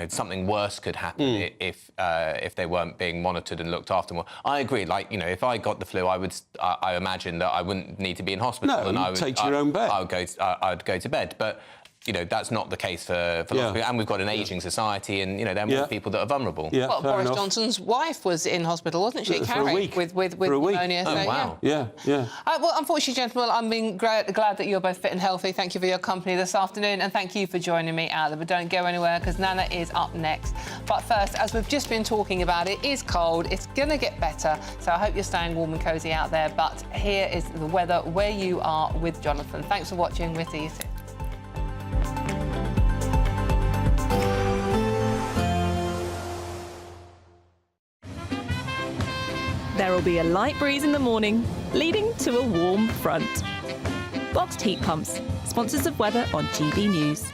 something worse could happen if they weren't being monitored and looked after more. I agree. Like, if I got the flu, I imagine that I wouldn't need to be in hospital. No, and I would take to your own bed. I'd go to bed, but. That's not the case for lots of people. And we've got an ageing society, and there are more people that are vulnerable. Well, Boris Johnson's wife was in hospital, wasn't she? For a week. With for a week. pneumonia. Oh, so, wow. Yeah. Well, unfortunately, gentlemen, I'm being glad that you're both fit and healthy. Thank you for your company this afternoon, and thank you for joining me out there. But don't go anywhere, because Nana is up next. But first, as we've just been talking about, it is cold. It's going to get better, so I hope you're staying warm and cosy out there. But here is the weather where you are with Jonathan. Thanks for watching. We'll see you soon. There will be a light breeze in the morning, leading to a warm front. Boxed heat pumps, sponsors of weather on GB News.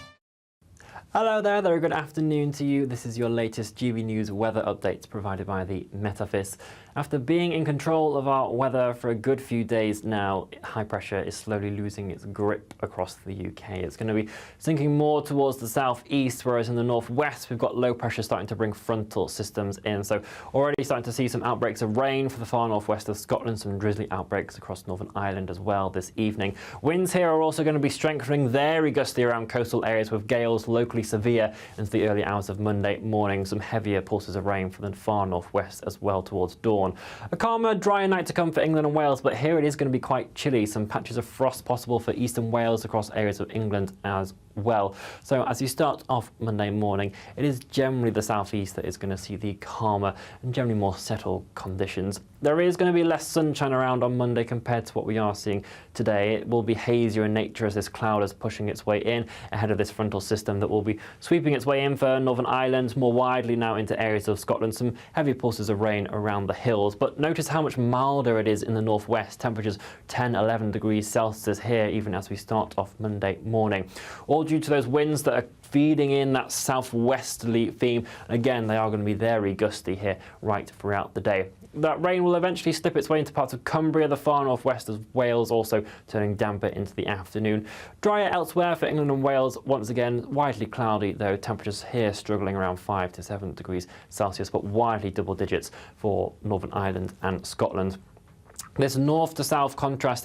Hello there, very good afternoon to you. This is your latest GB News weather updates provided by the Met Office. After being in control of our weather for a good few days now, high pressure is slowly losing its grip across the UK. It's going to be sinking more towards the southeast, whereas in the northwest we've got low pressure starting to bring frontal systems in. So already starting to see some outbreaks of rain for the far northwest of Scotland, some drizzly outbreaks across Northern Ireland as well this evening. Winds here are also going to be strengthening, very gusty around coastal areas, with gales locally severe into the early hours of Monday morning. Some heavier pulses of rain from the far northwest as well towards dawn. A calmer, drier night to come for England and Wales, but here it is going to be quite chilly. Some patches of frost possible for eastern Wales across areas of England as well. So as you start off Monday morning, it is generally the southeast that is going to see the calmer and generally more settled conditions. There is going to be less sunshine around on Monday compared to what we are seeing today. It will be hazier in nature as this cloud is pushing its way in ahead of this frontal system that will be sweeping its way in for Northern Ireland, more widely now into areas of Scotland. Some heavy pulses of rain around the hills, but notice how much milder it is in the northwest. Temperatures 10-11 degrees Celsius here even as we start off Monday morning. All due to those winds that are feeding in that southwesterly theme. Again, they are going to be very gusty here right throughout the day. That rain will eventually slip its way into parts of Cumbria, the far northwest of Wales, also turning damper into the afternoon. Drier elsewhere for England and Wales. Once again, widely cloudy, though temperatures here struggling around 5 to 7 degrees Celsius, but widely double digits for Northern Ireland and Scotland. This north to south contrast